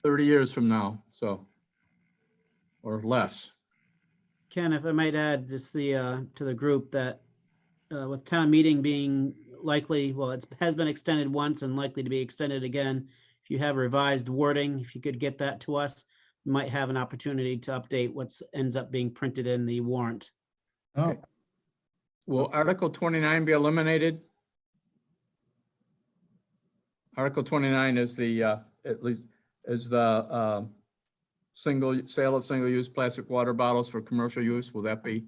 30 years from now, so, or less. Ken, if I might add just the, to the group that with town meeting being likely, well, it has been extended once and likely to be extended again. If you have revised wording, if you could get that to us, we might have an opportunity to update what ends up being printed in the warrant. Oh, Will Article 29 be eliminated? Article 29 is the, at least, is the sale of single-use plastic water bottles for commercial use. Will that be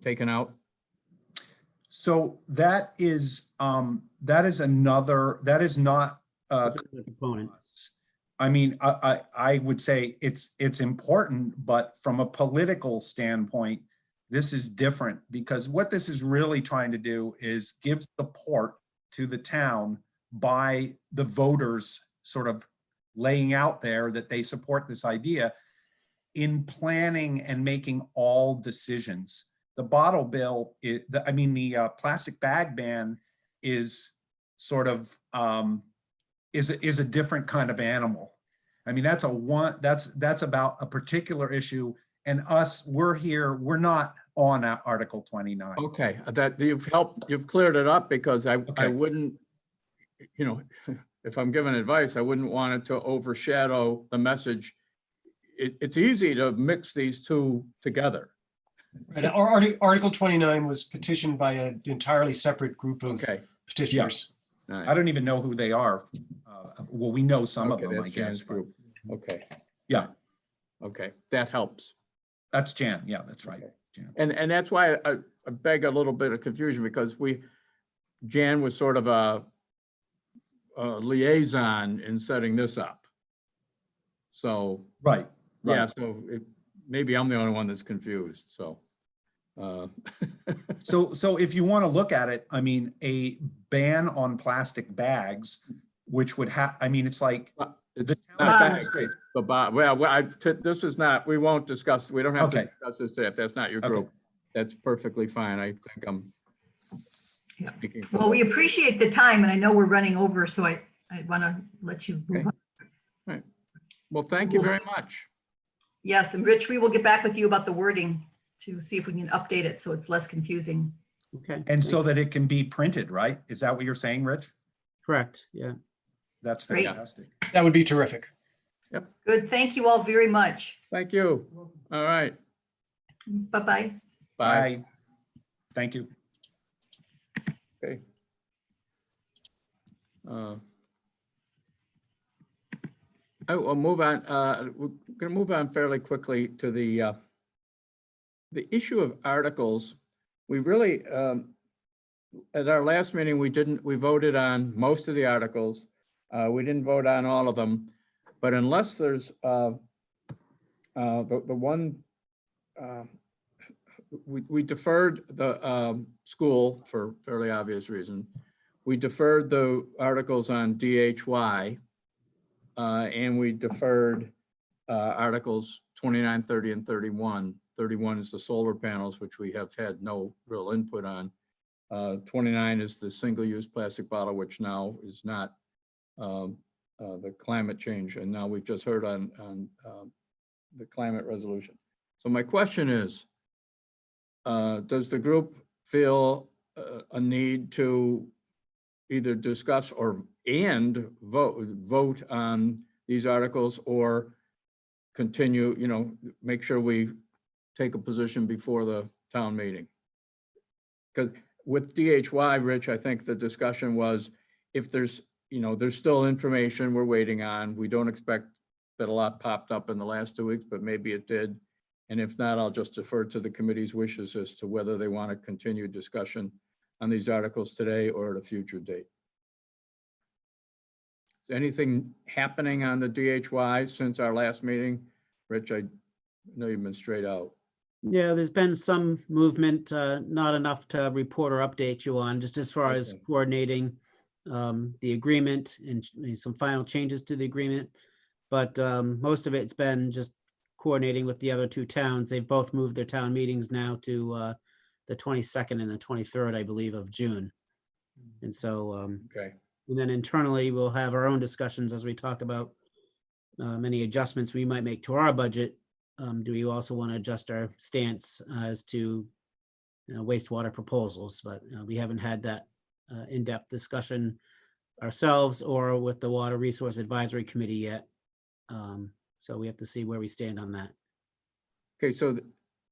taken out? so that is another, that is not, That's another component. I mean, I would say it's important, but from a political standpoint, this is different because what this is really trying to do is give support to the town by the voters sort of laying out there that they support this idea in planning and making all decisions. The bottle bill, the plastic bag ban is sort of, is a different kind of animal. I mean, that's about a particular issue, and we're not on Article 29. Okay, that you've cleared it up because I Okay. wouldn't, you know, if I'm giving advice, I wouldn't want it to overshadow the message. It's easy to mix these two together. Right. Article 29 was petitioned by an entirely separate group of Okay. petitioners. All right. I don't even know who they are. Well, we know some of Okay, them, I that's guess. Jan's but- group. Okay. Yeah. Okay, that helps. That's Jan. Yeah, that's right. Okay. Jan. And that's why I beg a little bit of confusion because Jan was sort of a liaison in setting this up. So, Right. yeah, Right. so maybe I'm the only one that's confused, so. So if you want to look at it, I mean, a ban on plastic bags, which would have, I mean, it's like. It's The not town bags, is great. it's the this is not, we won't discuss, we don't have to Okay. discuss this today. If that's not your Okay. group, that's perfectly fine. I think I'm. Yeah. speaking for Well, we appreciate the time and I know we're running over, so I want to let you move Okay. on. Well, thank you very much. Yes, and Rich, we will get back with you about the wording to see if we can update it so it's less confusing. Okay. And so that it can be printed, right? Is that what you're saying, Rich? Correct, yeah. That's Great. fantastic. That would be terrific. Good, thank you all very much. Thank you. All right. Bye-bye. Bye. Thank you. Okay. I'll move on. We're going to move on fairly quickly to the issue of articles. We really, at our last meeting, we voted on most of the articles. We didn't vote on all of them, but unless there's the one, we deferred the school for fairly obvious reason. We deferred the articles on DHY, and we deferred articles 29, 30, and 31. 31 is the solar panels, which we have had no real input on. 29 is the single-use plastic bottle, which now is not the climate change. And now we've just heard on the climate resolution. So my question is, does the group feel a need to either discuss and vote on these articles, or continue, make sure we take a position before the town meeting? Because with DHY, Rich, I think the discussion was if there's, there's still information we're waiting on. We don't expect that a lot popped up in the last 2 weeks, but maybe it did. And if not, I'll just defer to the committee's wishes as to whether they want to continue discussion on these articles today or at a future date. Is anything happening on the DHY since our last meeting? Rich, I know you've been straight out. Yeah, there's been some movement, not enough to report or update you on, just as far as Okay. coordinating the agreement and some final changes to the agreement. But most of it's been just coordinating with the other two towns. They've both moved their town meetings now to the 22nd and the 23rd, I believe, of June. And so, Okay. and then internally, we'll have our own discussions as we talk about any adjustments we might make to our budget. Do we also want to adjust our stance as to wastewater proposals? But we haven't had that in-depth discussion ourselves or with the Water Resource Advisory Committee yet. So we have to see where we stand on that. Okay, so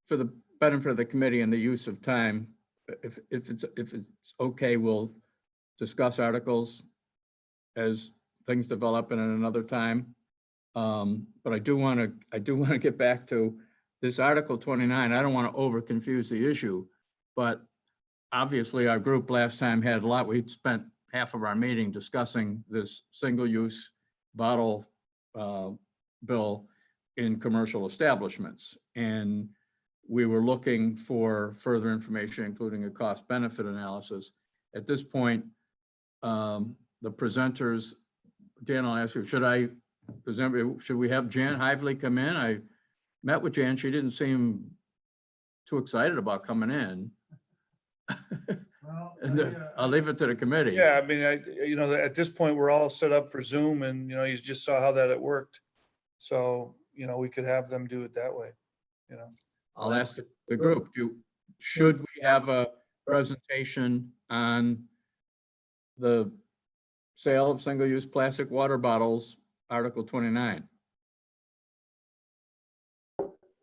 for the benefit of the committee and the use of time, if it's okay, we'll discuss articles as things develop in another time. But I do want to get back to this Article 29. I don't want to over confuse the issue, but obviously our group last time had a lot. We'd spent half of our meeting discussing this single-use bottle bill in commercial establishments. And we were looking for further information, including a cost-benefit analysis. At this point, the presenters, Dan, I'll ask you, should we have Jan Hively come in? I met with Jan. She didn't seem too excited about coming in. Well, I'll leave it to the committee. Yeah, I mean, at this point, we're all set up for Zoom and, you just saw how that it worked. So, we could have them do it that way, I'll ask the group, should we have a presentation on the sale of single-use plastic water bottles, Article 29?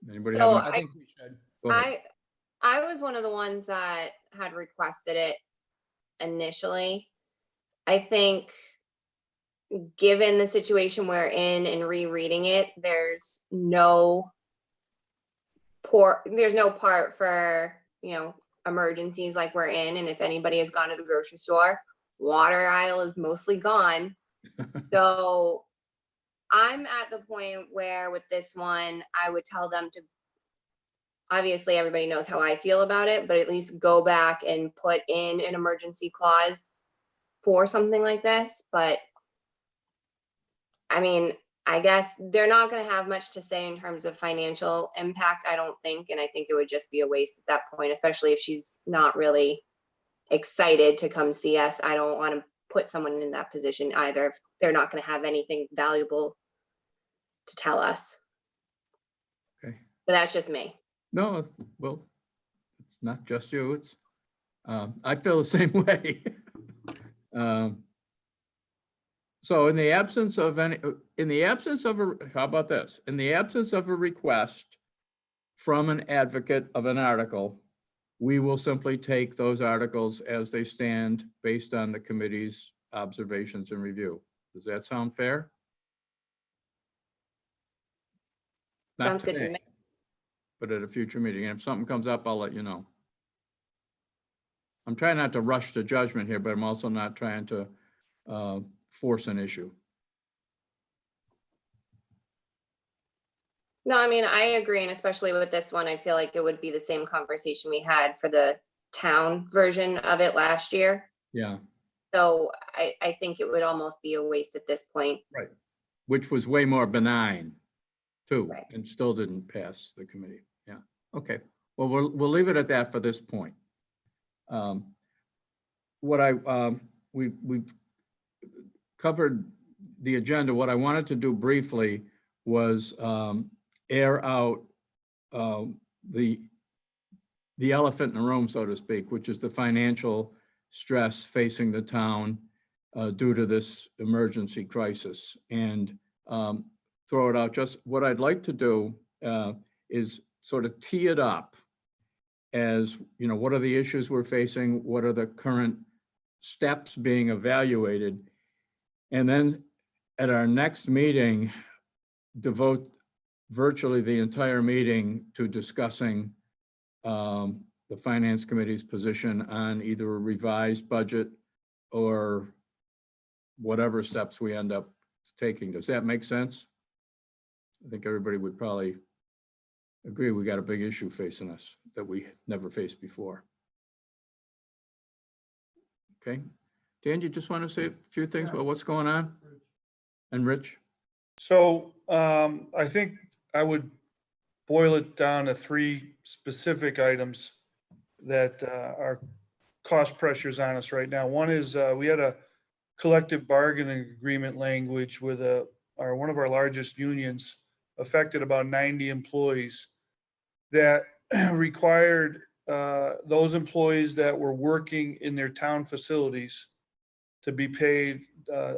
Anybody So have? I think we should. Go ahead. I was one of the ones that had requested it initially. I think given the situation we're in and rereading it, there's no part for, emergencies like we're in. And if anybody has gone to the grocery store, water aisle is mostly gone. So I'm at the point where with this one, I would tell them to, obviously everybody knows how I feel about it, but at least go back and put in an emergency clause for something like this. But I mean, I guess they're not going to have much to say in terms of financial impact, I don't think. And I think it would just be a waste at that point, especially if she's not really excited to come see us. I don't want to put someone in that position either if they're not going to have anything valuable to tell us. Okay. But that's just me. No, well, it's not just you. It's I feel the same way. So in the absence of how about this? In the absence of a request from an advocate of an article, we will simply take those articles as they stand based on the committee's observations and review. Does that sound fair? Not Sounds good to today, me. but at a future meeting. And if something comes up, I'll let you know. I'm trying not to rush to judgment here, but I'm also not trying to force an issue. No, I mean, I agree. And especially with this one, I feel like it would be the same conversation we had for the town version of it last year. Yeah, So I think it would almost be a waste at this point. right. Which was way more benign too, Right. and still didn't pass the committee. Yeah, okay. Well, we'll leave it at that for this point. We've covered the agenda. What I wanted to do briefly was air out the elephant in the room, so to speak, which is the financial stress facing the town due to this emergency crisis, and throw it out. Just what I'd like to do is sort of tee it up as, you know, what are the issues we're facing? What are the current steps being evaluated? And then at our next meeting, devote virtually the entire meeting to discussing the Finance Committee's position on either a revised budget or whatever steps we end up taking. Does that make sense? I think everybody would probably agree we got a big issue facing us that we never faced before. Okay. Dan, you just want to say a few things about what's going on? And Rich? So I think I would boil it down to 3 specific items that are cost pressures on us right now. One is we had a collective bargaining agreement language with one of our largest unions, affected about 90 employees, that required those employees that were working in their town facilities to be paid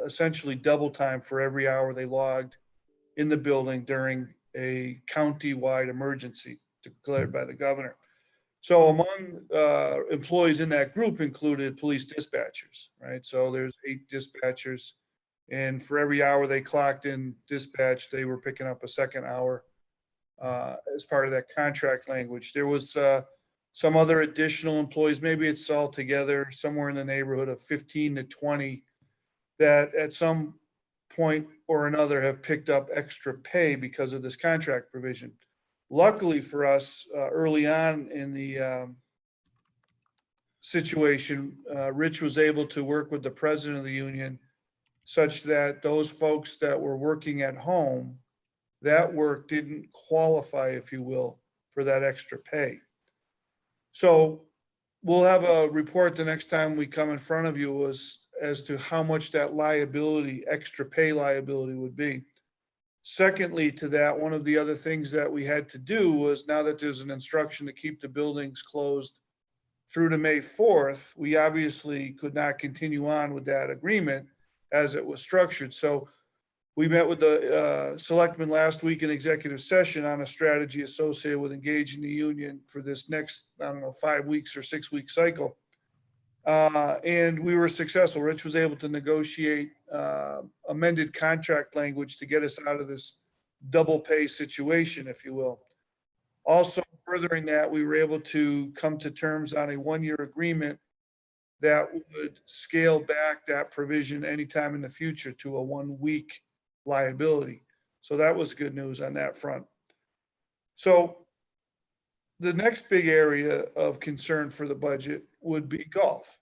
essentially double time for every hour they logged in the building during a county-wide emergency declared by the governor. So among employees in that group included police dispatchers, right? So there's 8 dispatchers, and for every hour they clocked in dispatch, they were picking up a second hour as part of that contract language. There was some other additional employees, maybe it's all together somewhere in the neighborhood of 15 to 20 that at some point or another have picked up extra pay because of this contract provision. Luckily for us, early on in the situation, Rich was able to work with the president of the union such that those folks that were working at home, that work didn't qualify, if you will, for that extra pay. So we'll have a report the next time we come in front of you as to how much that liability, extra pay liability would be. Secondly to that, one of the other things that we had to do was, now that there's an instruction to keep the buildings closed through to May 4th, we obviously could not continue on with that agreement as it was structured. So we met with the selectmen last week in executive session on a strategy associated with engaging the union for this next, I don't know, 5 weeks or 6-week cycle. And we were successful. Rich was able to negotiate amended contract language to get us out of this double pay situation, if you will. Also, furthering that, we were able to come to terms on a 1-year agreement that would scale back that provision anytime in the future to a 1-week liability. So that was good news on that front. So the next big area of concern for the budget would be golf.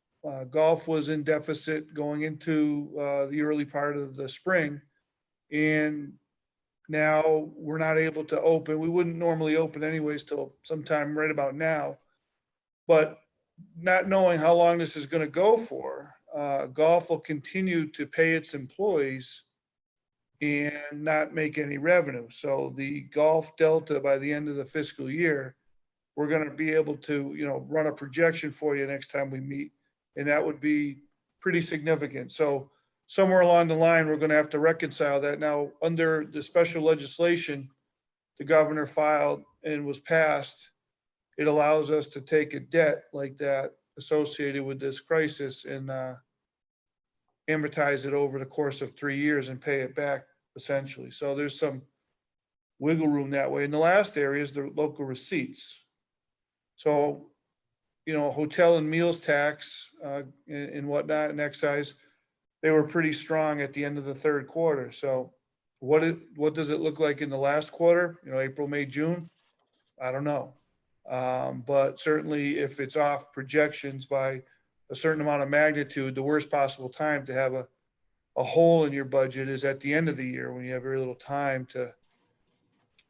Golf was in deficit going into the early part of the spring, and now we're not able to open. We wouldn't normally open anyways till sometime right about now, but not knowing how long this is going to go for, golf will continue to pay its employees and not make any revenue. So the golf delta by the end of the fiscal year, we're going to be able to, run a projection for you next time we meet, and that would be pretty significant. So somewhere along the line, we're going to have to reconcile that. Now, under the special legislation the governor filed and was passed, it allows us to take a debt like that associated with this crisis and amortize it over the course of 3 years and pay it back essentially. So there's some wiggle room that way. And the last area is the local receipts. So, hotel and meals tax and whatnot and excise, they were pretty strong at the end of the third quarter. So what does it look like in the last quarter? April, May, June? I don't know. But certainly if it's off projections by a certain amount of magnitude, the worst possible time to have a hole in your budget is at the end of the year when you have very little time to,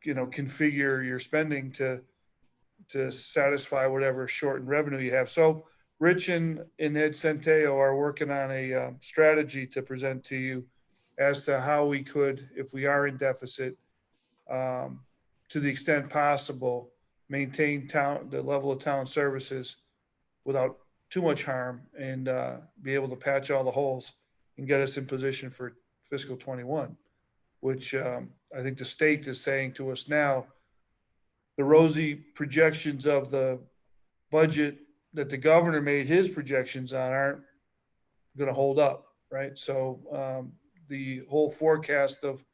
configure your spending to satisfy whatever shortened revenue you have. So Rich and Ed Centeo are working on a strategy to present to you as to how we could, if we are in deficit, to the extent possible, maintain the level of town services without too much harm and be able to patch all the holes and get us in position for fiscal 21, which I think the state is saying to us now, the rosy projections of the budget that the governor made his projections on aren't going to hold up, right? So the whole forecast of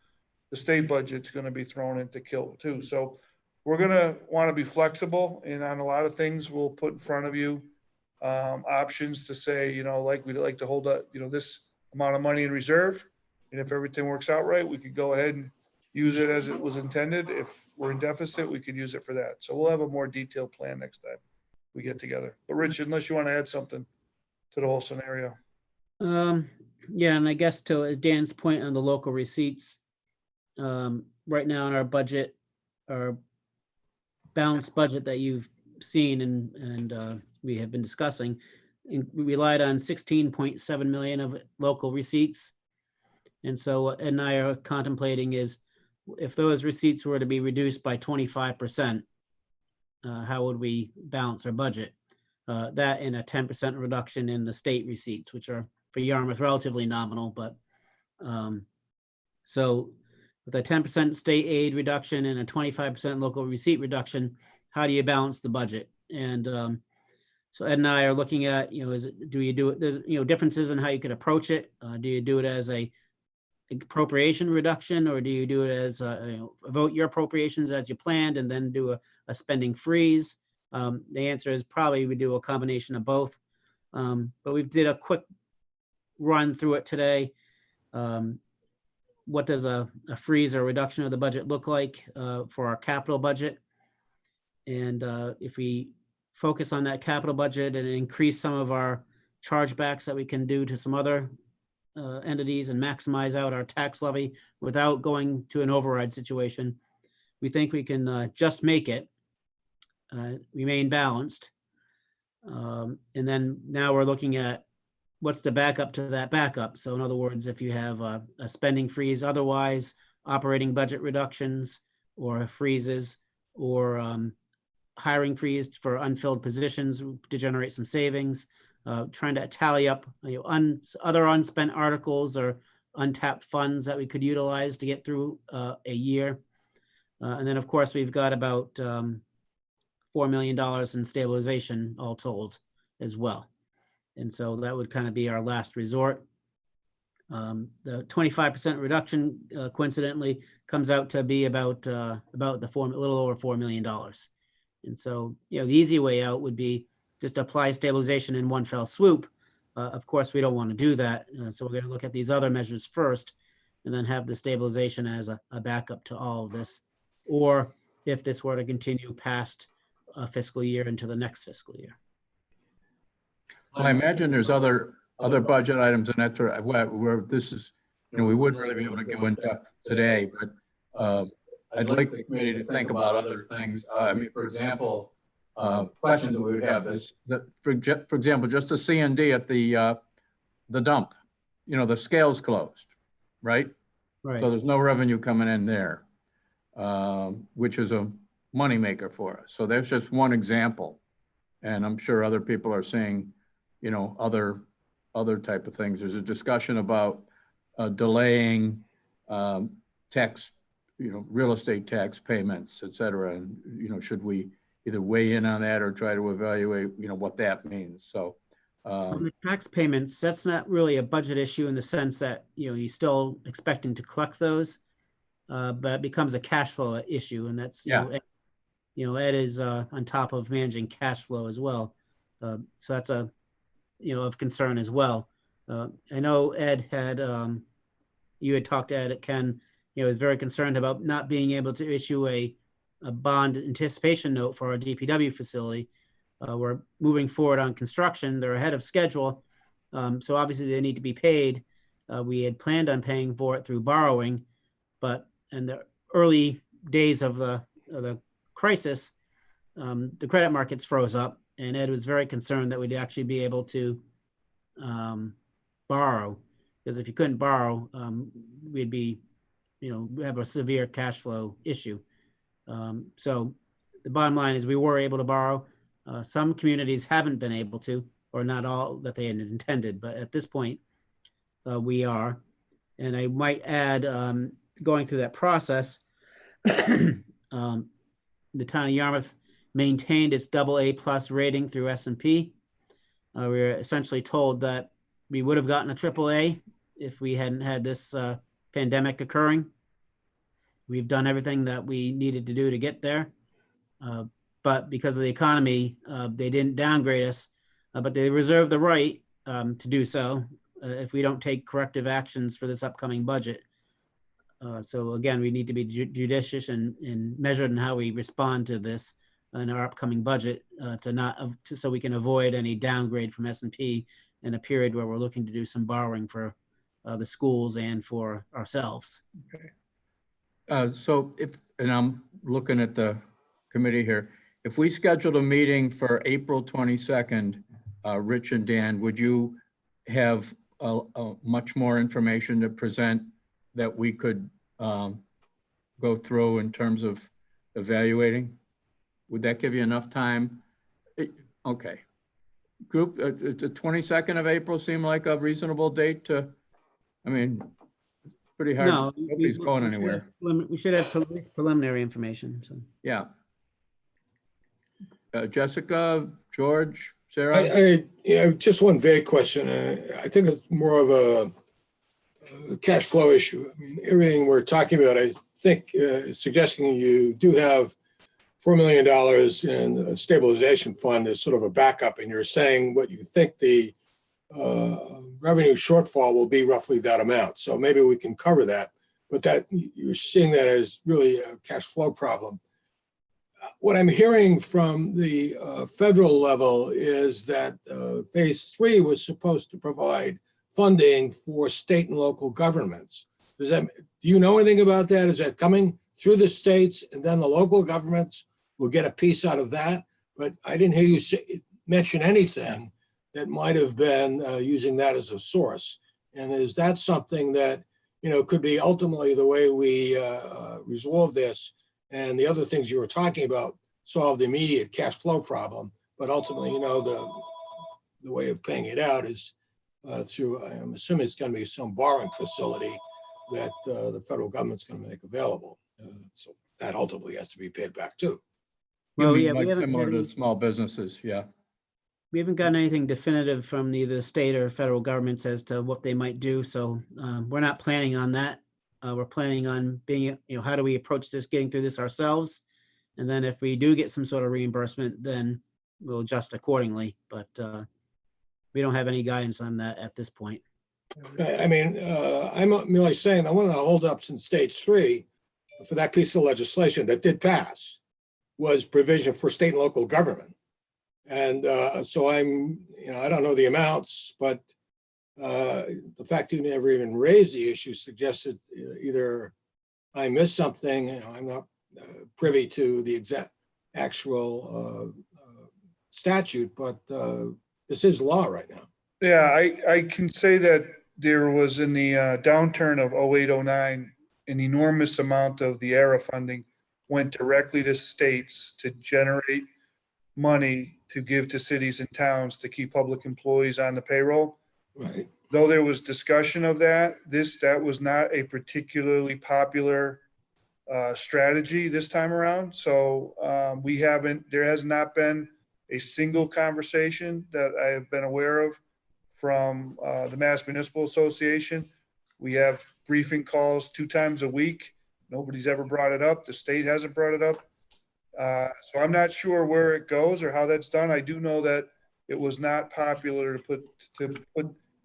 the state budget's going to be thrown into kilt too. So we're going to want to be flexible, and on a lot of things we'll put in front of you options to say, you know, like we'd like to hold up, you know, this amount of money in reserve. And if everything works out right, we could go ahead and use it as it was intended. If we're in deficit, we could use it for that. So we'll have a more detailed plan next time we get together. But Rich, unless you want to add something to the whole scenario. Yeah, and I guess to Dan's point on the local receipts, right now in our budget, our balanced budget that you've seen and we have been discussing, we relied on 16.7 million of local receipts. And so what Ed and I are contemplating is if those receipts were to be reduced by 25%, how would we balance our budget? That and a 10% reduction in the state receipts, which are for Yarmouth relatively nominal, but so with a 10% state aid reduction and a 25% local receipt reduction, how do you balance the budget? And so Ed and I are looking at, you know, do you do it? There's, you know, differences in how you could approach it. Do you do it as a appropriation reduction, or do you do it as you know, vote your appropriations as you planned and then do a spending freeze? The answer is probably we do a combination of both. But we did a quick run through it today. What does a freeze or reduction of the budget look like for our capital budget? And if we focus on that capital budget and increase some of our chargebacks that we can do to some other entities and maximize out our tax levy without going to an override situation, we think we can just make it, remain balanced. And then now we're looking at what's the backup to that backup. So in other words, if you have a spending freeze, otherwise operating budget reductions or freezes or hiring freeze for unfilled positions to generate some savings, trying to tally up, you know, other unspent articles or untapped funds that we could utilize to get through a year. And then of course we've got about $4 million in stabilization all told as well. And so that would kind of be our last resort. The 25% reduction coincidentally comes out to be about a little over $4 million. And so, you know, the easy way out would be just apply stabilization in one fell swoop. Of course, we don't want to do that. So we're going to look at these other measures first and then have the stabilization as a backup to all of this. Or if this were to continue past a fiscal year into the next fiscal year. Well, I imagine there's other budget items and that's where this is, you know, we wouldn't really be able to go in depth today, but I'd like the committee to think about other things. I mean, for example, questions that we would have is that, for example, just the C&D at the dump, you know, the scale's closed, right? Right. So there's no revenue coming in there, which is a moneymaker for us. So there's just one example. And I'm sure other people are seeing, you know, other type of things. There's a discussion about delaying tax, you know, real estate tax payments, et cetera. And, you know, should we either weigh in on that or try to evaluate, you know, what that means? So on the tax payments, that's not really a budget issue in the sense that, you know, you're still expecting to collect those, but it becomes a cash flow issue. And that's, you know, Ed is on top of managing cash flow as well. So that's you know, of concern as well. I know Ed had, you had talked to Ed at Ken, you know, is very concerned about not being able to issue a bond anticipation note for our DPW facility. We're moving forward on construction. They're ahead of schedule. So obviously they need to be paid. We had planned on paying for it through borrowing, but in the early days of the crisis, the credit markets froze up, and Ed was very concerned that we'd actually be able to borrow, because if you couldn't borrow, we'd be, you know, have a severe cash flow issue. So the bottom line is we were able to borrow. Some communities haven't been able to, or not all that they had intended, but at this point we are. And I might add, going through that process, the town of Yarmouth maintained its AA+ rating through S&P. We were essentially told that we would have gotten a AAA if we hadn't had this pandemic occurring. We've done everything that we needed to do to get there. But because of the economy, they didn't downgrade us, but they reserve the right to do so if we don't take corrective actions for this upcoming budget. So again, we need to be judicious and measured in how we respond to this in our upcoming budget so we can avoid any downgrade from S&P in a period where we're looking to do some borrowing for the schools and for ourselves. So and I'm looking at the committee here, if we scheduled a meeting for April 22nd, Rich and Dan, would you have much more information to present that we could go through in terms of evaluating? Would that give you enough time? Okay. Group, the 22nd of April seem like a reasonable date to, I mean, it's pretty hard. No, Nobody's going anywhere. We should have at least preliminary information. So. Yeah. Jessica, George, Sarah? Just one vague question. I think it's more of a cash flow issue. I mean, everything we're talking about, I think, is suggesting you do have $4 million in a stabilization fund as sort of a backup, and you're saying what you think the revenue shortfall will be roughly that amount. So maybe we can cover that, but that you're seeing that as really a cash flow problem. What I'm hearing from the federal level is that phase 3 was supposed to provide funding for state and local governments. Do you know anything about that? Is that coming through the states and then the local governments will get a piece out of that? But I didn't hear you mention anything that might have been using that as a source. And is that something that, could be ultimately the way we resolve this? And the other things you were talking about solve the immediate cash flow problem, but ultimately, the way of paying it out is through, I'm assuming it's going to be some borrowing facility that the federal government's going to make available. So that ultimately has to be paid back too. Well, You yeah, mean we like haven't similar had to any- small businesses, yeah. We haven't gotten anything definitive from either the state or federal governments as to what they might do. So we're not planning on that. We're planning on being, how do we approach this, getting through this ourselves? And then if we do get some sort of reimbursement, then we'll adjust accordingly. But we don't have any guidance on that at this point. I mean, I'm merely saying that one of the holdups in stage 3 for that piece of legislation that did pass was provision for state and local government. And so I don't know the amounts, but the fact you never even raised the issue suggested either I missed something, I'm not privy to the exact actual statute, but this is law right now. Yeah, I can say that there was in the downturn of 08, 09, an enormous amount of the ERA funding went directly to states to generate money to give to cities and towns to keep public employees on the payroll. Right. Though there was discussion of that was not a particularly popular strategy this time around. So there has not been a single conversation that I have been aware of from the Mass Municipal Association. We have briefing calls 2 times a week. Nobody's ever brought it up. The state hasn't brought it up. So I'm not sure where it goes or how that's done. I do know that it was not popular to put,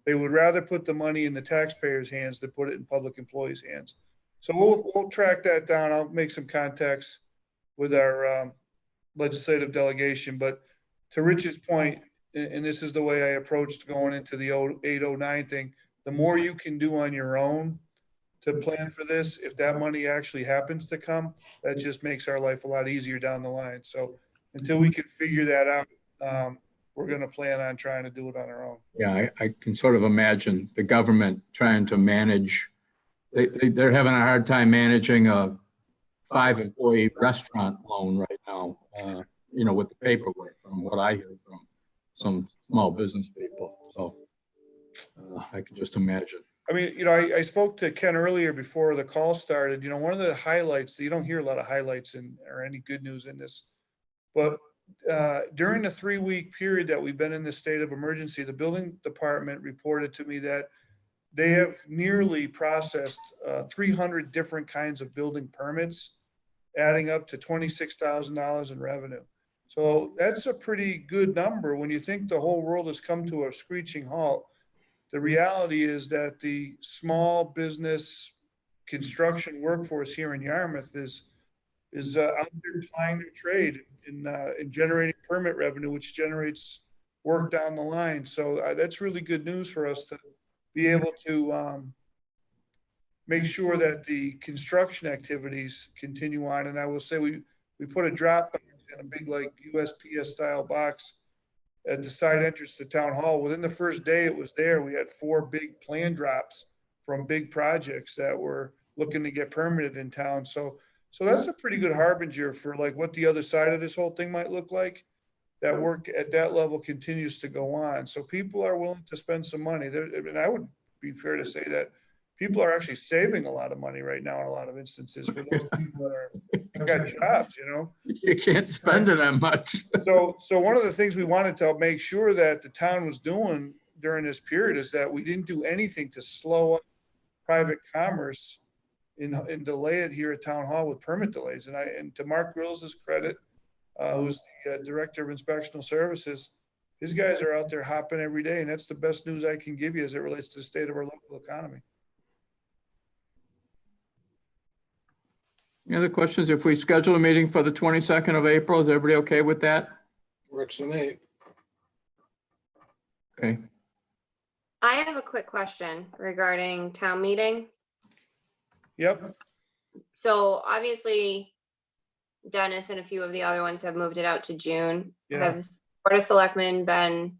they would rather put the money in the taxpayers' hands than put it in public employees' hands. So we'll track that down. I'll make some contacts with our legislative delegation. But to Rich's point, and this is the way I approached going into the 08, 09 thing, the more you can do on your own to plan for this, if that money actually happens to come, that just makes our life a lot easier down the line. So until we can figure that out, we're going to plan on trying to do it on our own. Yeah, I can sort of imagine the government trying to manage, they're having a hard time managing a 5-employee restaurant loan right now, with the paperwork, from what I hear from some small business people. So I can just imagine. I mean, I spoke to Ken earlier before the call started. One of the highlights, you don't hear a lot of highlights or any good news in this But during the 3-week period that we've been in this state of emergency, the building department reported to me that they have nearly processed 300 different kinds of building permits, adding up to $26,000 in revenue. So that's a pretty good number when you think the whole world has come to a screeching halt. The reality is that the small business construction workforce here in Yarmouth is out there plying their trade in generating permit revenue, which generates work down the line. So that's really good news for us to be able to make sure that the construction activities continue on. And I will say we put a drop box in a big like USPS style box at the side entrance to town hall. Within the first day it was there, we had 4 big plan drops from big projects that were looking to get permitted in town. So that's a pretty good harbinger for like what the other side of this whole thing might look like. That work at that level continues to go on. So people are willing to spend some money. And I would be fair to say that people are actually saving a lot of money right now in a lot of instances for those people that have got jobs, you know? You can't spend it that much. So one of the things we wanted to make sure that the town was doing during this period is that we didn't do anything to slow up private commerce and delay it here at town hall with permit delays. And to Mark Grills' credit, who's the director of inspectional services, his guys are out there hopping every day, and that's the best news I can give you as it relates to the state of our local economy. Any other questions? If we schedule a meeting for the 22nd of April, is everybody okay with that? Works for me. Okay. I have a quick question regarding town meeting. Yep. So obviously Dennis and a few of the other ones have moved it out to June. Yeah. Have Board of Selectmen been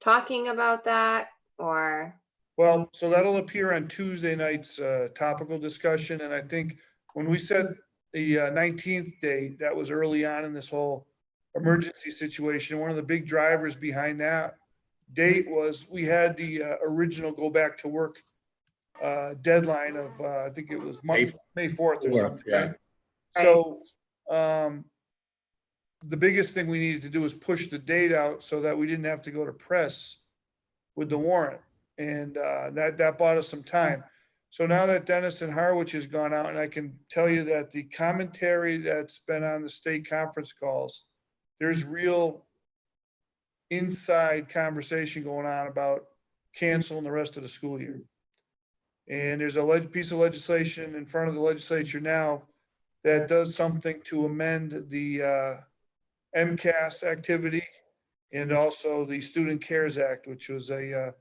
talking about that or? Well, so that'll appear on Tuesday night's topical discussion. And I think when we said the 19th date, that was early on in this whole emergency situation. One of the big drivers behind that date was we had the original go back to work deadline of, I think it was May 4th or something. Yeah. Right? So the biggest thing we needed to do was push the date out so that we didn't have to go to press with the warrant. And that bought us some time. So now that Dennis and Harwich has gone out, and I can tell you that the commentary that's been on the state conference calls, there's real inside conversation going on about canceling the rest of the school year. And there's a piece of legislation in front of the legislature now that does something to amend the MCAS activity and also the Student Cares Act, which was a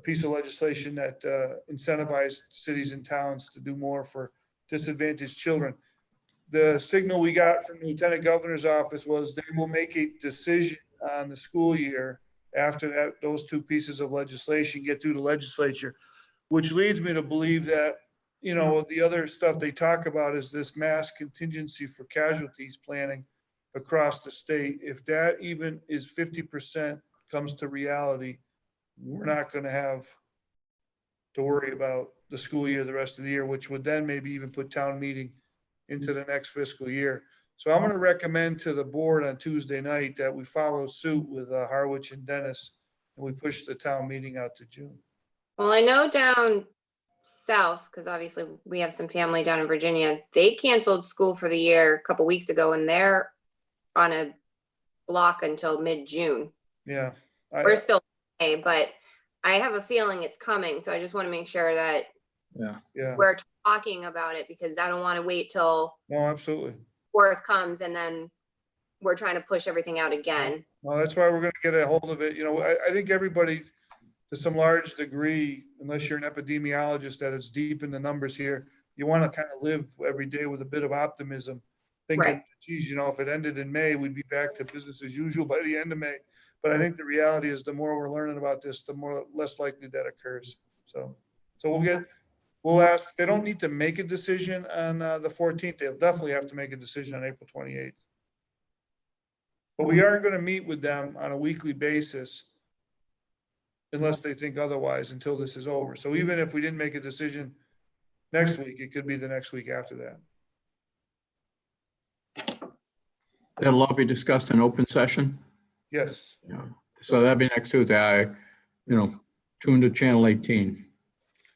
piece of legislation that incentivized cities and towns to do more for disadvantaged children. The signal we got from the Lieutenant Governor's office was they will make a decision on the school year after those 2 pieces of legislation get through the legislature, which leads me to believe that, you know, the other stuff they talk about is this mass contingency for casualties planning across the state. If that even is 50% comes to reality, we're not going to have to worry about the school year the rest of the year, which would then maybe even put town meeting into the next fiscal year. So I'm going to recommend to the board on Tuesday night that we follow suit with Harwich and Dennis, and we push the town meeting out to June. Well, I know down south, because obviously we have some family down in Virginia, they canceled school for the year a couple weeks ago and they're on a block until mid-June. Yeah. We're still okay, but I have a feeling it's coming. So I just want to make sure that Yeah. we're talking about it because I don't want to wait till No, absolutely. 4th comes and then we're trying to push everything out again. Well, that's why we're going to get a hold of it. You know, I think everybody, to some large degree, unless you're an epidemiologist that is deep in the numbers here, you want to kind of live every day with a bit of optimism, thinking, Right. geez, you know, if it ended in May, we'd be back to business as usual by the end of May. But I think the reality is the more we're learning about this, the more less likely that occurs. So we'll ask, they don't need to make a decision on the 14th. They'll definitely have to make a decision on April 28th. But we are going to meet with them on a weekly basis unless they think otherwise until this is over. So even if we didn't make a decision next week, it could be the next week after that. That'll all be discussed in open session. Yes. So that'd be next Tuesday. Tune to channel 18.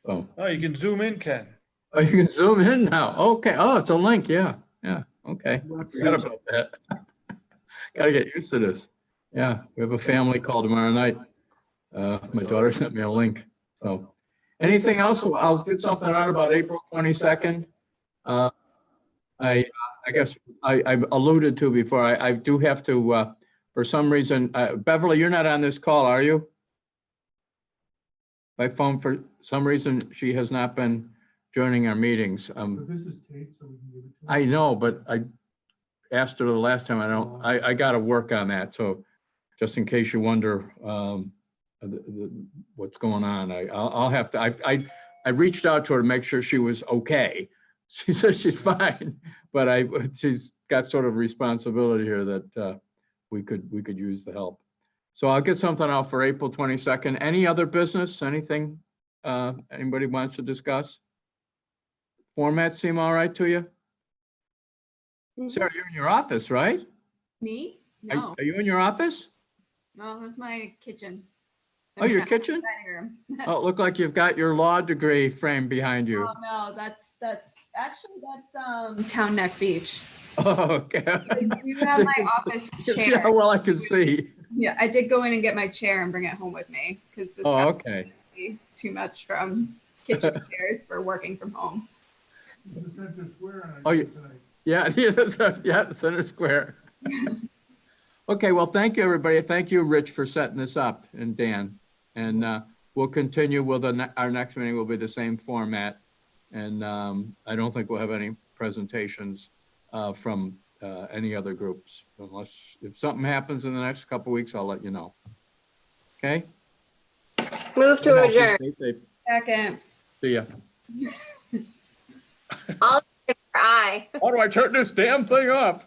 So, Oh, you can zoom in, Ken. oh, you can zoom in now. Okay. Oh, it's a link. Yeah. Yeah. Okay. I forgot about that. Got to get used to this. Yeah. We have a family call tomorrow night. My daughter sent me a link. So anything else? I'll get something out about April 22nd. I guess I alluded to before, I do have to, for some reason, Beverly, you're not on this call, are you? By phone, for some reason, she has not been joining our meetings. But this is taped, so we can give it to her. I know, but I asked her the last time, I got to work on that. So just in case you wonder what's going on, I'll have to, I reached out to her to make sure she was okay. She said she's fine, but she's got sort of responsibility here that we could use the help. So I'll get something out for April 22nd. Any other business, anything anybody wants to discuss? Formats seem all right to you? Sarah, you're in your office, right? Me? No, Are you in your office? no, that's my kitchen. Oh, your kitchen? Dining room. Oh, it looked like you've got your law degree framed behind you. Oh, no, that's Town Neck Beach. Oh, okay. I do have my office Yeah, chair. well, I can see. Yeah, I did go in and get my chair and bring it home with me because this Oh, got okay. too much from kitchen chairs for working from home. The Center Square on Oh, it you- tonight. Yeah, Center Square. Okay, well, thank you, everybody. Thank you, Rich, for setting this up, and Dan. And we'll continue with our next meeting will be the same format. And I don't think we'll have any presentations from any other groups, unless if something happens in the next couple of weeks, I'll let you know. Okay? Move to adjourn. Stay safe. Second. See ya. All in favor, aye. How do I turn this damn thing off?